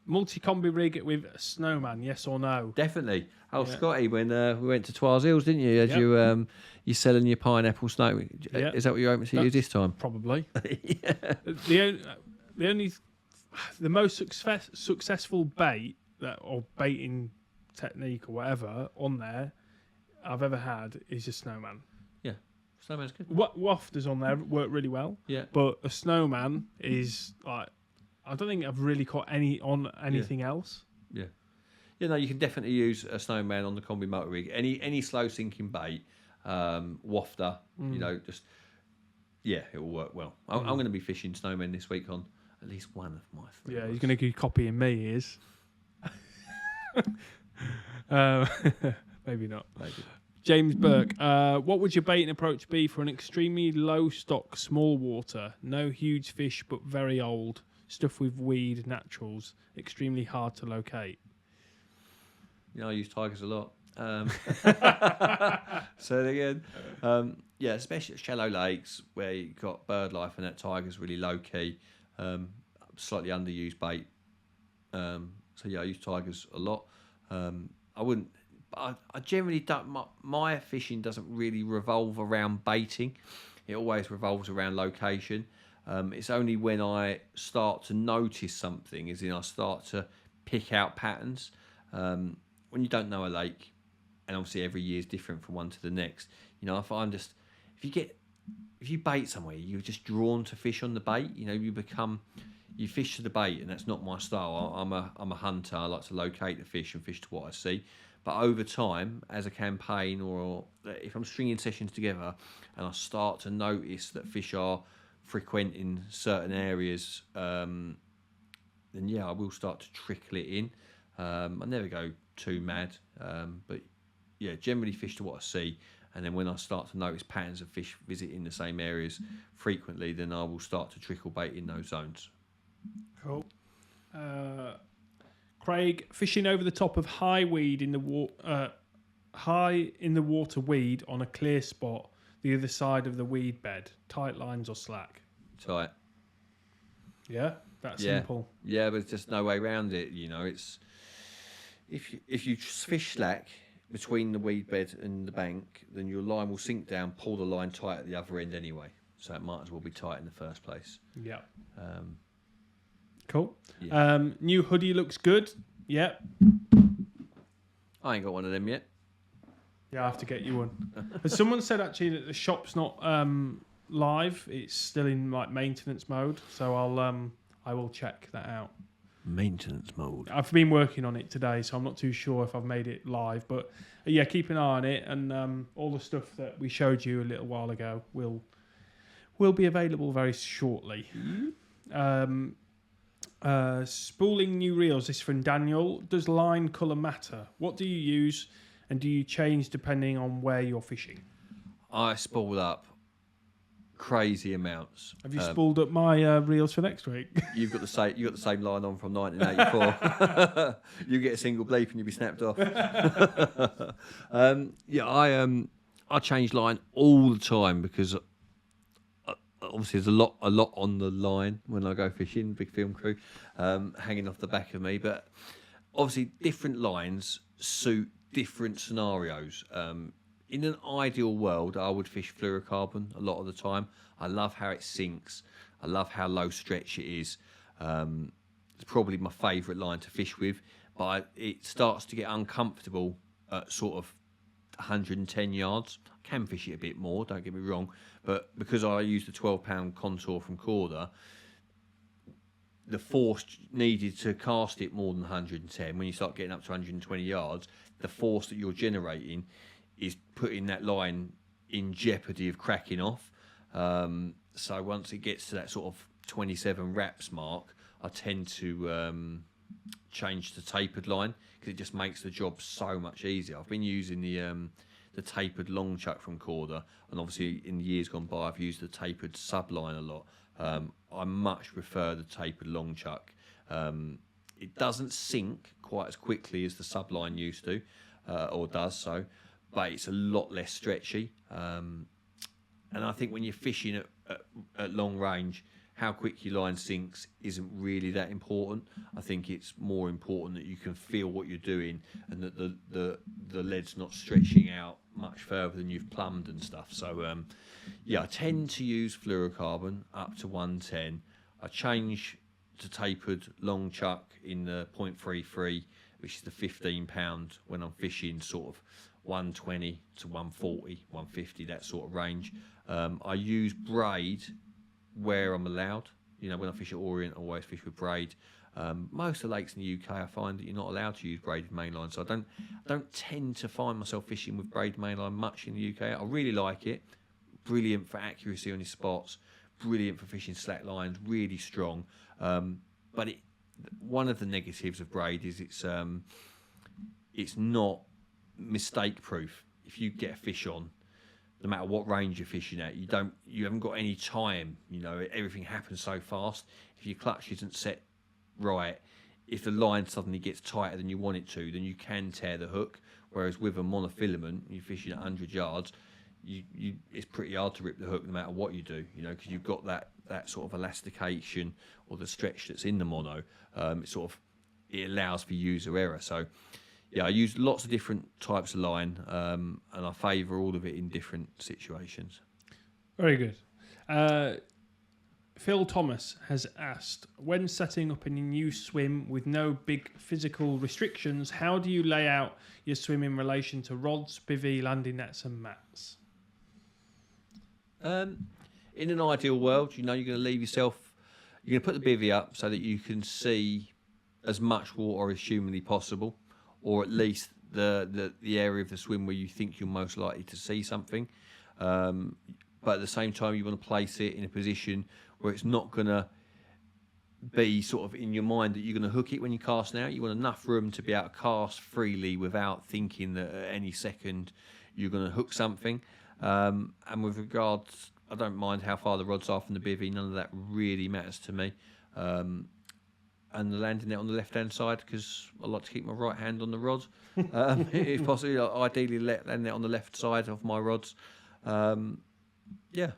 Multi-combi rig with a snowman, yes or no? Definitely. Scotty, when we went to Twiles Hills, didn't you? As you're selling your pineapple snow. Is that what you're hoping to use this time? Probably. Yeah. The most successful bait or baiting technique or whatever on there I've ever had is a snowman. Yeah, snowman's good. Wafters on there work really well. Yeah, but a snowman is like, I don't think I've really caught anything else. Yeah. Yeah, no, you can definitely use a snowman on the combi motor rig. Any slow sinking bait, wafter, it will work well. I'm going to be fishing snowmen this week on at least one of my three. Yeah, he's going to be copying me, he is. Maybe not. Maybe. James Burke, what would your baiting approach be for an extremely low stock, small water, no huge fish but very old, stuff with weed, naturals, extremely hard to locate? I use tigers a lot. So again, especially at shallow lakes where you've got bird life and that tiger's really low key, slightly underused bait. I use tigers a lot. I generally don't. My fishing doesn't really revolve around baiting. It always revolves around location. It's only when I start to notice something, as in I start to pick out patterns. When you don't know a lake, and obviously every year is different from one to the next. I find just if you bait somewhere, you're just drawn to fish on the bait. You fish to the bait, and that's not my style. I'm a hunter. I like to locate the fish and fish to what I see. But over time, as a campaign, or if I'm stringing sessions together, and I start to notice that fish are frequenting certain areas, then I will start to trickle it in. I never go too mad, but generally fish to what I see, and then when I start to notice patterns of fish visiting the same areas frequently, then I will start to trickle bait in those zones. Cool. Craig, fishing over the top of high in the water weed on a clear spot, the other side of the weed bed, tight lines or slack? Tight. Yeah, that's simple. Yeah, but there's just no way around it. It's if you fish slack between the weed bed and the bank, then your line will sink down, pull the line tight at the other end anyway. So it might as well be tight in the first place. Yeah. Cool. Yeah. New hoodie looks good. Yep. I ain't got one of them yet. Yeah, I have to get you one. But someone said actually that the shop's not live. It's still in like maintenance mode. So I will check that out. Maintenance mode. I've been working on it today, so I'm not too sure if I've made it live. But keep an eye on it, and all the stuff that we showed you a little while ago will be available very shortly. Spooling new reels. This is from Daniel. Does line colour matter? What do you use, and do you change depending on where you're fishing? I spool up crazy amounts. Have you spooled up my reels for next week? You've got the same line on from 1984. You get a single bleep and you'll be snapped off. I change line all the time because obviously there's a lot on the line when I go fishing. Big film crew hanging off the back of me, but obviously different lines suit different scenarios. In an ideal world, I would fish fluorocarbon a lot of the time. I love how it sinks. I love how low stretch it is. It's probably my favourite line to fish with, but it starts to get uncomfortable at sort of 110 yards. I can fish it a bit more, don't get me wrong, but because I use the 12-pound contour from Corda, the force needed to cast it more than 110, when you start getting up to 120 yards, the force that you're generating is putting that line in jeopardy of cracking off. So once it gets to that sort of 27 wraps mark, I tend to change to tapered line because it just makes the job so much easier. I've been using the tapered long chuck from Corda, and obviously in the years gone by I've used the tapered subline a lot. I much prefer the tapered long chuck. It doesn't sink quite as quickly as the subline used to, or does so, but it's a lot less stretchy. And I think when you're fishing at long range, how quick your line sinks isn't really that important. I think it's more important that you can feel what you're doing and that the lead's not stretching out much further than you've plumbed and stuff. So, yeah, I tend to use fluorocarbon up to 110. I change to tapered long chuck in the 0.33, which is the 15-pound, when I'm fishing sort of 120 to 140, 150, that sort of range. I use braid where I'm allowed. You know, when I fish at Orient, I always fish with braid. Most of the lakes in the UK, I find that you're not allowed to use braided mainline, so I don't tend to find myself fishing with braided mainline much in the UK. I really like it. Brilliant for accuracy on your spots. Brilliant for fishing slack lines. Really strong. But one of the negatives of braid is it's not mistake proof. If you get a fish on, no matter what range you're fishing at, you haven't got any time. You know, everything happens so fast. If your clutch isn't set right, if the line suddenly gets tighter than you want it to, then you can tear the hook. Whereas with a monofilament, you're fishing at 100 yards, it's pretty hard to rip the hook no matter what you do. You know, because you've got that sort of elastication or the stretch that's in the mono. It allows for user error. So, yeah, I use lots of different types of line, and I favour all of it in different situations. Very good. Phil Thomas has asked, when setting up a new swim with no big physical restrictions, how do you lay out your swim in relation to rods, bivvy, landing nets and mats? In an ideal world, you know, you're going to leave yourself, you're going to put the bivvy up so that you can see as much water as humanly possible, or at least the area of the swim where you think you're most likely to see something. But at the same time, you want to place it in a position where it's not going to be sort of in your mind that you're going to hook it when you're casting out. You want enough room to be able to cast freely without thinking that at any second you're going to hook something. And with regards, I don't mind how far the rods are from the bivvy. None of that really matters to me. And the landing net on the left-hand side, because I like to keep my right hand on the rod. If possible, ideally landing net on the left side of my rods. Yeah,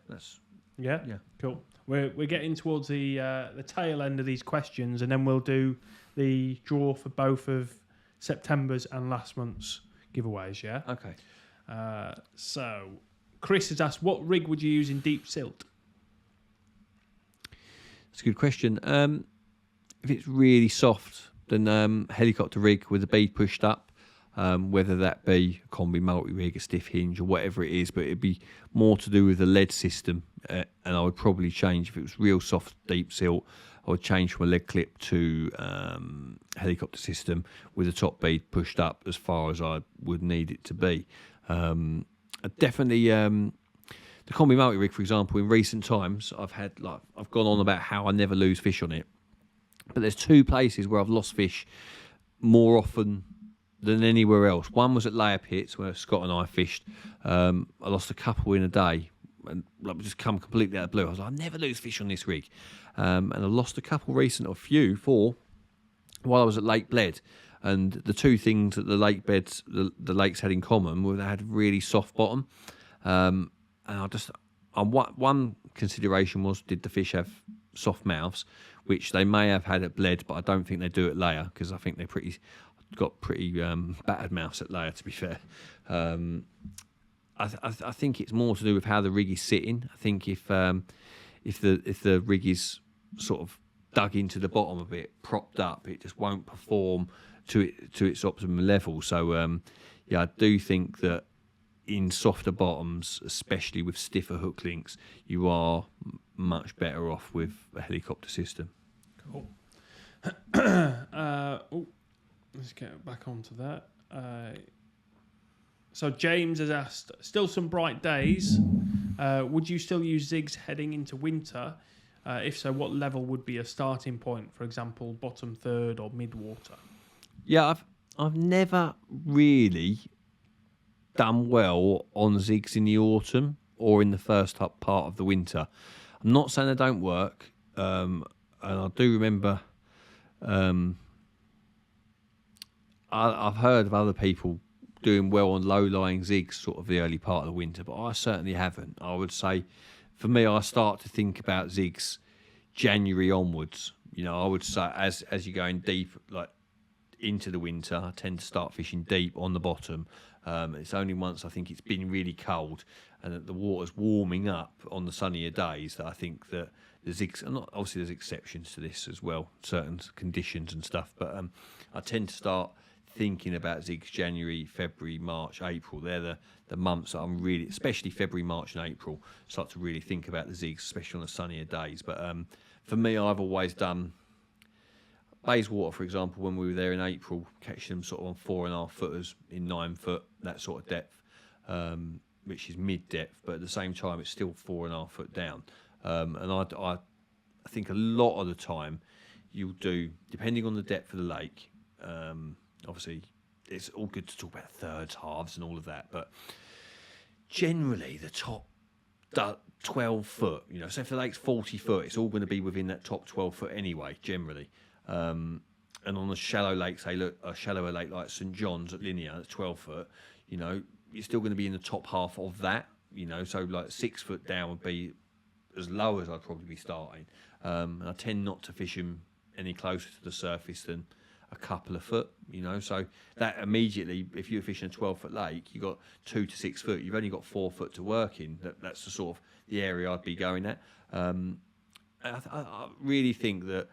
cool. We're getting towards the tail end of these questions, and then we'll do the draw for both of September's and last month's giveaways. Yeah. Okay. So, Chris has asked, what rig would you use in deep silt? That's a good question. If it's really soft, then helicopter rig with the bead pushed up, whether that be a combi multi-rig, a stiff hinge or whatever it is, but it'd be more to do with the lead system, and I would probably change, if it was real soft deep silt, I would change from a lead clip to helicopter system with the top bead pushed up as far as I would need it to be. Definitely the combi multi-rig, for example, in recent times I've gone on about how I never lose fish on it. But there's two places where I've lost fish more often than anywhere else. One was at layer pits where Scott and I fished. I lost a couple in a day, and just come completely out of the blue. I was like, I never lose fish on this rig. And I lost a couple four, while I was at Lake Bled. And the two things that the lake beds, the lakes had in common were they had really soft bottom. And one consideration was, did the fish have soft mouths, which they may have had at bled, but I don't think they do at layer, because I think they're got pretty battered mouths at layer, to be fair. I think it's more to do with how the rig is sitting. I think if the rig is sort of dug into the bottom a bit, propped up, it just won't perform to its optimum level. So I do think that in softer bottoms, especially with stiffer hook links, you are much better off with a helicopter system. Cool. Let's get back onto that. So James has asked, still some bright days. Would you still use zigs heading into winter? If so, what level would be a starting point? For example, bottom third or mid-water? Yeah, I've never really done well on zigs in the autumn or in the first part of the winter. I'm not saying they don't work, and I do remember I've heard of other people doing well on low-lying zigs sort of the early part of the winter, but I certainly haven't. I would say, for me, I start to think about zigs January onwards. I would say as you're going deep, like into the winter, I tend to start fishing deep on the bottom. It's only once I think it's been really cold and that the water's warming up on the sunnier days that I think that the zigs, and obviously there's exceptions to this as well, certain conditions and stuff, but I tend to start thinking about zigs January, February, March, April. They're the months that I'm really, especially February, March and April, start to really think about the zigs, especially on the sunnier days. But for me, I've always done Bayswater, for example, when we were there in April, catching them sort of on 4.5 footers in 9 foot, that sort of depth, which is mid-depth, but at the same time, it's still 4.5 foot down. And I think a lot of the time you'll do, depending on the depth of the lake, obviously it's all good to talk about thirds, halves and all of that, but generally the top 12 foot, so if the lake's 40 foot, it's all going to be within that top 12 foot anyway, generally. And on a shallow lake, say, look, a shallower lake like St John's at Linear, that's 12 foot, you're still going to be in the top half of that, so like 6 foot down would be as low as I'd probably be starting. And I tend not to fish them any closer to the surface than a couple of foot, so that immediately, if you're fishing a 12-foot lake, you've got 2 to 6 foot, you've only got 4 foot to work in. That's the sort of the area I'd be going at. I really think that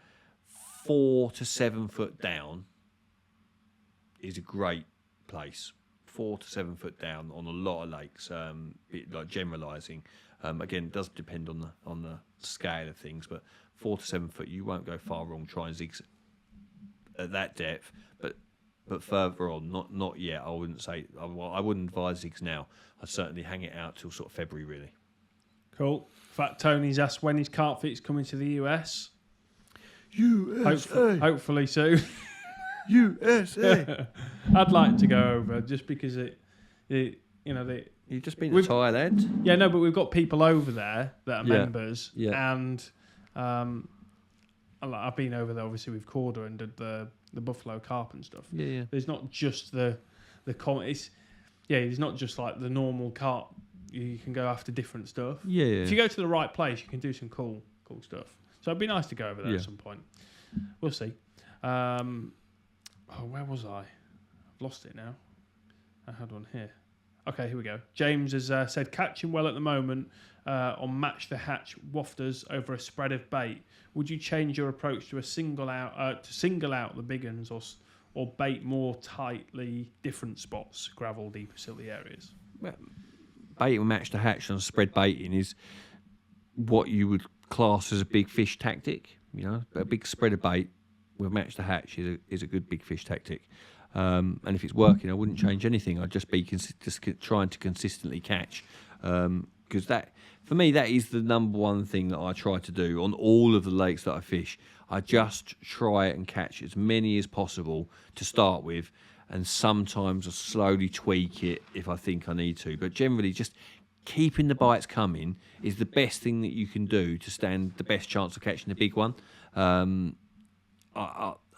4 to 7 foot down is a great place. 4 to 7 foot down on a lot of lakes, like generalising. Again, it does depend on the scale of things, but 4 to 7 foot, you won't go far wrong trying zigs at that depth, but further on, not yet. I wouldn't say. I wouldn't advise zigs now. I'd certainly hang it out till sort of February, really. Cool. Fat Tony's asked, when is CarpFix coming to the US? USA. Hopefully soon. USA. I'd like to go over just because you've just been to Thailand. Yeah, no, but we've got people over there that are members, yeah. And I've been over there obviously with Corda and did the buffalo carp and stuff. Yeah. There's not just it's not just like the normal carp. You can go after different stuff. Yeah. If you go to the right place, you can do some cool stuff. So it'd be nice to go over there at some point. We'll see. Where was I? I've lost it now. I had one here. Okay, here we go. James has said, catching well at the moment on match the hatch wafters over a spread of bait. Would you change your approach to single out the big uns or bait more tightly different spots, gravel, deeper, silty areas? Well, bait and match the hatch on spread baiting is what you would class as a big fish tactic. A big spread of bait with match the hatch is a good big fish tactic. And if it's working, I wouldn't change anything. I'd just be just trying to consistently catch. Because that, for me, that is the number one thing that I try to do on all of the lakes that I fish. I just try and catch as many as possible to start with, and sometimes I slowly tweak it if I think I need to. But generally, just keeping the bites coming is the best thing that you can do to stand the best chance of catching the big one. I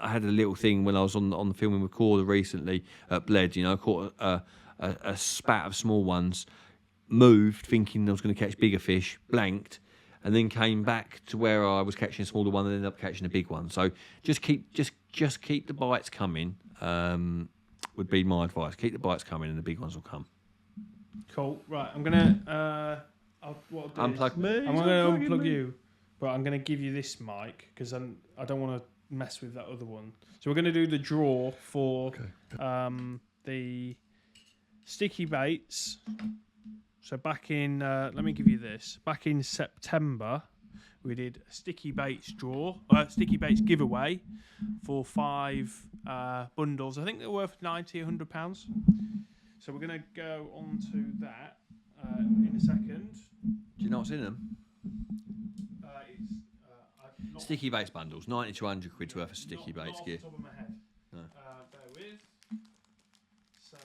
had a little thing when I was on the filming with Corda recently at Bled. I caught a spat of small ones, moved thinking I was going to catch bigger fish, blanked, and then came back to where I was catching a smaller one and ended up catching a big one. So just keep the bites coming. Would be my advice. Keep the bites coming, and the big ones will come. Cool. Right, I'm gonna Unplug me. I'm gonna unplug you, but I'm gonna give you this mic because I don't want to mess with that other one. So we're gonna do the draw for the sticky baits. So back in, let me give you this. Back in September, we did a sticky baits giveaway for 5 bundles. I think they're worth £90, £100. So we're going to go on to that in a second. Do you know what's in them? Sticky baits bundles, 90 to 100 quid's worth of sticky baits gear. Not off the top of my head. No. Bear with. So,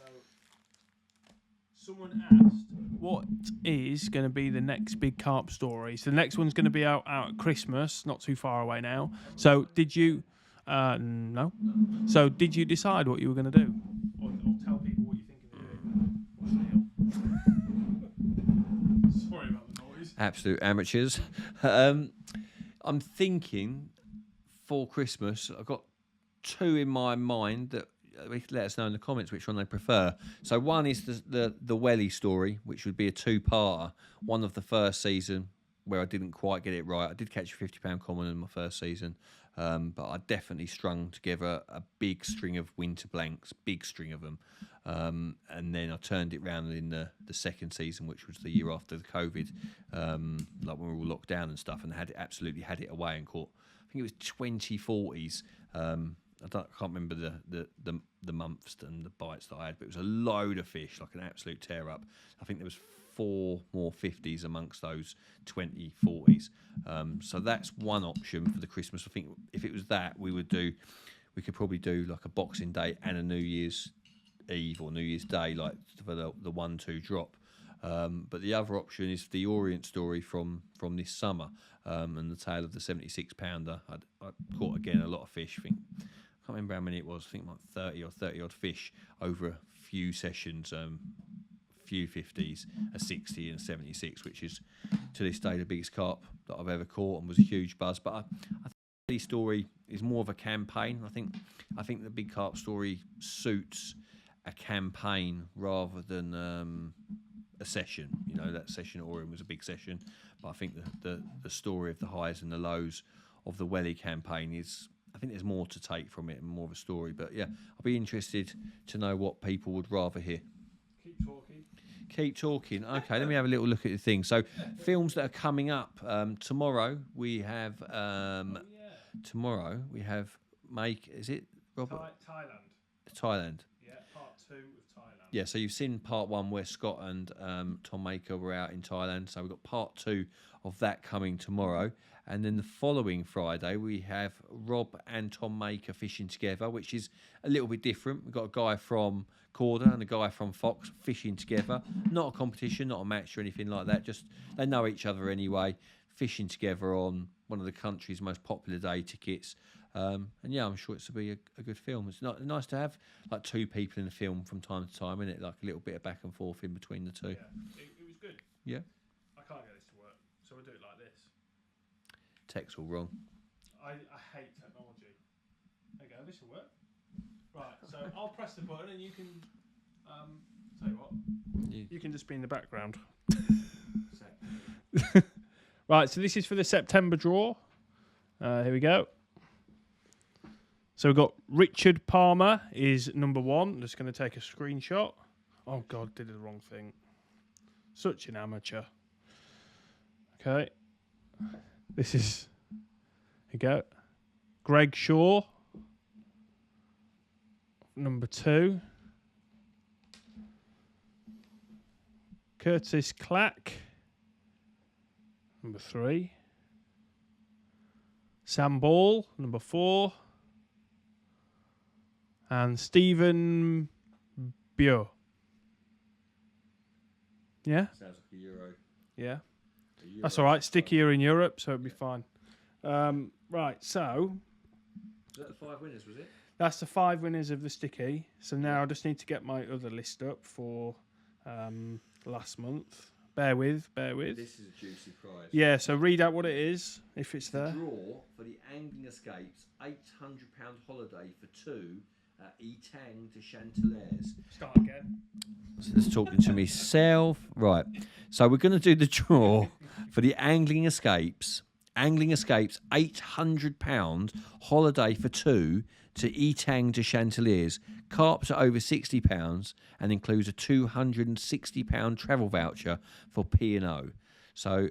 someone asked, what is going to be the next big carp story? So the next one's going to be out at Christmas, not too far away now. So did you... no. So did you decide what you were going to do? Or tell people what you're thinking of doing? What's the deal? Sorry about the noise. Absolute amateurs. I'm thinking for Christmas, I've got 2 in my mind that let us know in the comments which one they prefer. So one is the Welly story, which would be a 2-parter. One of the first season where I didn't quite get it right. I did catch a £50 common in my first season, but I definitely strung together a big string of winter blanks, big string of them. And then I turned it round in the second season, which was the year after the COVID, like when we were all locked down and stuff, and absolutely had it away and caught, I think it was 20 40s. I can't remember the months and the bites that I had, but it was a load of fish, like an absolute tear up. I think there was 4 more 50s amongst those 20 40s. So that's one option for the Christmas. I think if it was that, we could probably do like a Boxing Day and a New Year's Eve or New Year's Day, like for the 1-2 drop. But the other option is the Orient story from this summer, and the tale of the 76 pounder. I caught again a lot of fish. I can't remember how many it was. I think like 30 odd fish over a few sessions, few 50s, a 60 and a 76, which is to this day the biggest carp that I've ever caught and was a huge buzz. But I think the story is more of a campaign. I think the big carp story suits a campaign rather than a session. You know, that session at Orient was a big session, but I think the story of the highs and the lows of the Welly campaign is, I think there's more to take from it and more of a story. But yeah, I'll be interested to know what people would rather hear. Keep talking. Okay, let me have a little look at the thing. So, films that are coming up. Tomorrow we have. Tomorrow we have. Is it Robert? Thailand. Yeah, part 2 of Thailand. Yeah, so you've seen part 1 where Scott and Tom Maker were out in Thailand. So we've got part 2 of that coming tomorrow. And then the following Friday, we have Rob and Tom Maker fishing together, which is a little bit different. We've got a guy from Corder and a guy from Fox fishing together. Not a competition, not a match or anything like that. Just they know each other anyway, fishing together on one of the country's most popular day tickets. And yeah, I'm sure it's to be a good film. It's nice to have like 2 people in the film from time to time, isn't it? Like a little bit of back and forth in between the 2. Yeah, it was good. Yeah. I can't get this to work, so we'll do it like this. Tech's all wrong. I hate technology. There you go, this will work. Right, so I'll press the button and you can, tell you what, you can just be in the background. Right, so this is for the September draw. Here we go. So we've got Richard Palmer is number 1. I'm just going to take a screenshot. Oh, God, did the wrong thing. Such an amateur. Okay. This is... Here we go. Greg Shaw. Number 2. Curtis Clack. Number 3. Sam Ball. Number 4. And Stephen Bio. Yeah? Sounds like a Euro. Yeah. That's all right. Stickier in Europe, so it'll be fine. Right, so... Was that the 5 winners, was it? That's the 5 winners of the sticky. So now I just need to get my other list up for last month. Bear with. This is a juicy prize. Yeah, so read out what it is, if it's The there. draw for the Angling Escapes £800 holiday for two at Etang to Chantilly's. Start again. So that's talking to myself. Right. So we're going to do the draw for the Angling Escapes. Angling Escapes £800 holiday for two to Etang to Chantilly's. Carps are over £60 and includes a £260 travel voucher for P&O. So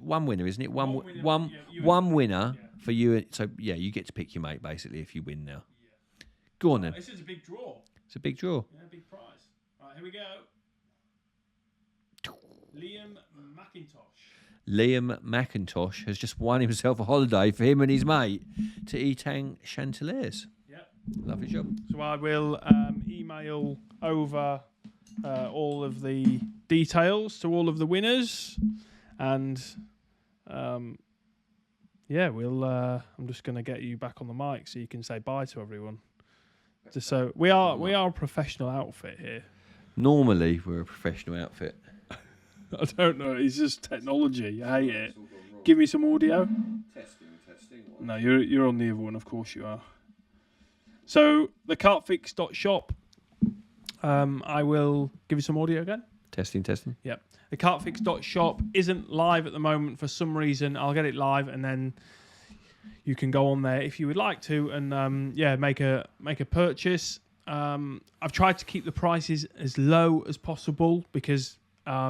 one winner, isn't it? One winner for you. So yeah, you get to pick your mate basically if you win now. Yeah. Go on then. This is a big draw. It's a big draw. Yeah, big prize. Right, here we go. Liam McIntosh has just won himself a holiday for him and his mate to Etang Chantilly's. Yep. Lovely job. So I will email over all of the details to all of the winners, and we'll. I'm just going to get you back on the mic so you can say bye to everyone. Just so we are a professional outfit here. Normally we're a professional outfit. I don't know. It's just technology. I hate it. Give me some audio. Testing. No, you're on the other one. Of course you are. So the CarpFix.shop. I will give you some audio again. Testing. Yep. The CarpFix.shop isn't live at the moment for some reason. I'll get it live, and then you can go on there if you would like to, and make a purchase. I've tried to keep the prices as low as possible because I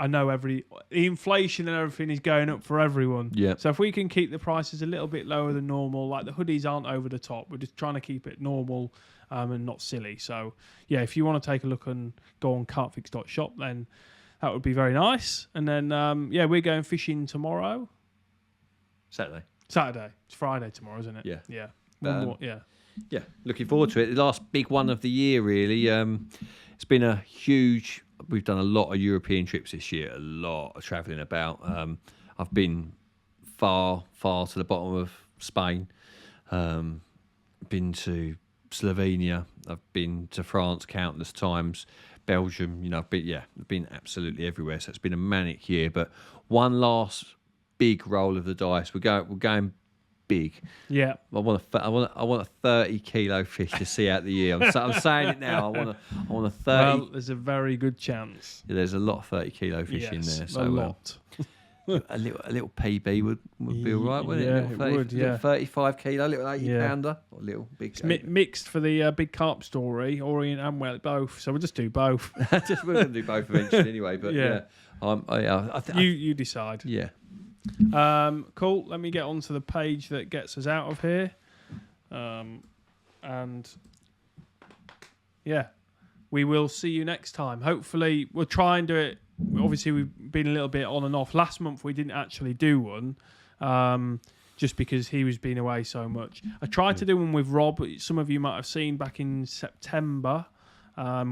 know the inflation and everything is going up for everyone. Yeah. So if we can keep the prices a little bit lower than normal, like the hoodies aren't over the top, we're just trying to keep it normal and not silly. So yeah, if you want to take a look and go on CarpFix.shop, then that would be very nice. And then we're going fishing tomorrow. Saturday. It's Friday tomorrow, isn't it? Yeah. Yeah. Yeah, looking forward to it. The last big one of the year, really. It's been a huge. We've done a lot of European trips this year. A lot of travelling about. I've been far to the bottom of Spain. Been to Slovenia. I've been to France countless times. Belgium. I've been absolutely everywhere. So it's been a manic year. But one last big roll of the dice. We're going big. Yeah. I want a 30 kilo fish to see out the year. I'm saying it now. I want a 30. Well, there's a very good chance. Yeah, there's a lot of 30 kilo fish in there. So a lot. a little PB would be all right, wouldn't it? Yeah, it would. Yeah. 35 kilo, little 80 pounder, or little big. It's mixed for the big carp story, Orient and well, both. So we'll just do both. We're going to do both eventually anyway. But you decide. Yeah. Cool. Let me get onto the page that gets us out of here. We will see you next time. Hopefully, we'll try and do it. Obviously, we've been a little bit on and off. Last month, we didn't actually do one, just because he was being away so much. I tried to do one with Rob. Some of you might have seen back in September.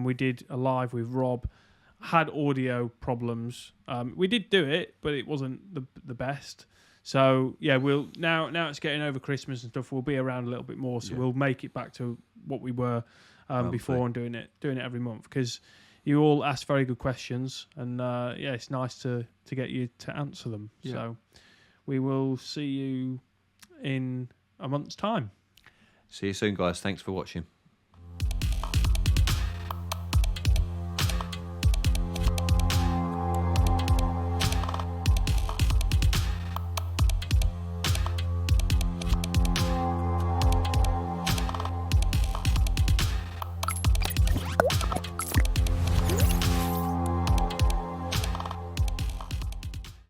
We did a live with Rob. Had audio problems. We did do it, but it wasn't the best. So yeah, we'll now it's getting over Christmas and stuff. We'll be around a little bit more, so we'll make it back to what we were before and doing it every month, because you all ask very good questions, and it's nice to get you to answer them. Yeah. So we will see you in a month's time. See you soon, guys. Thanks for watching.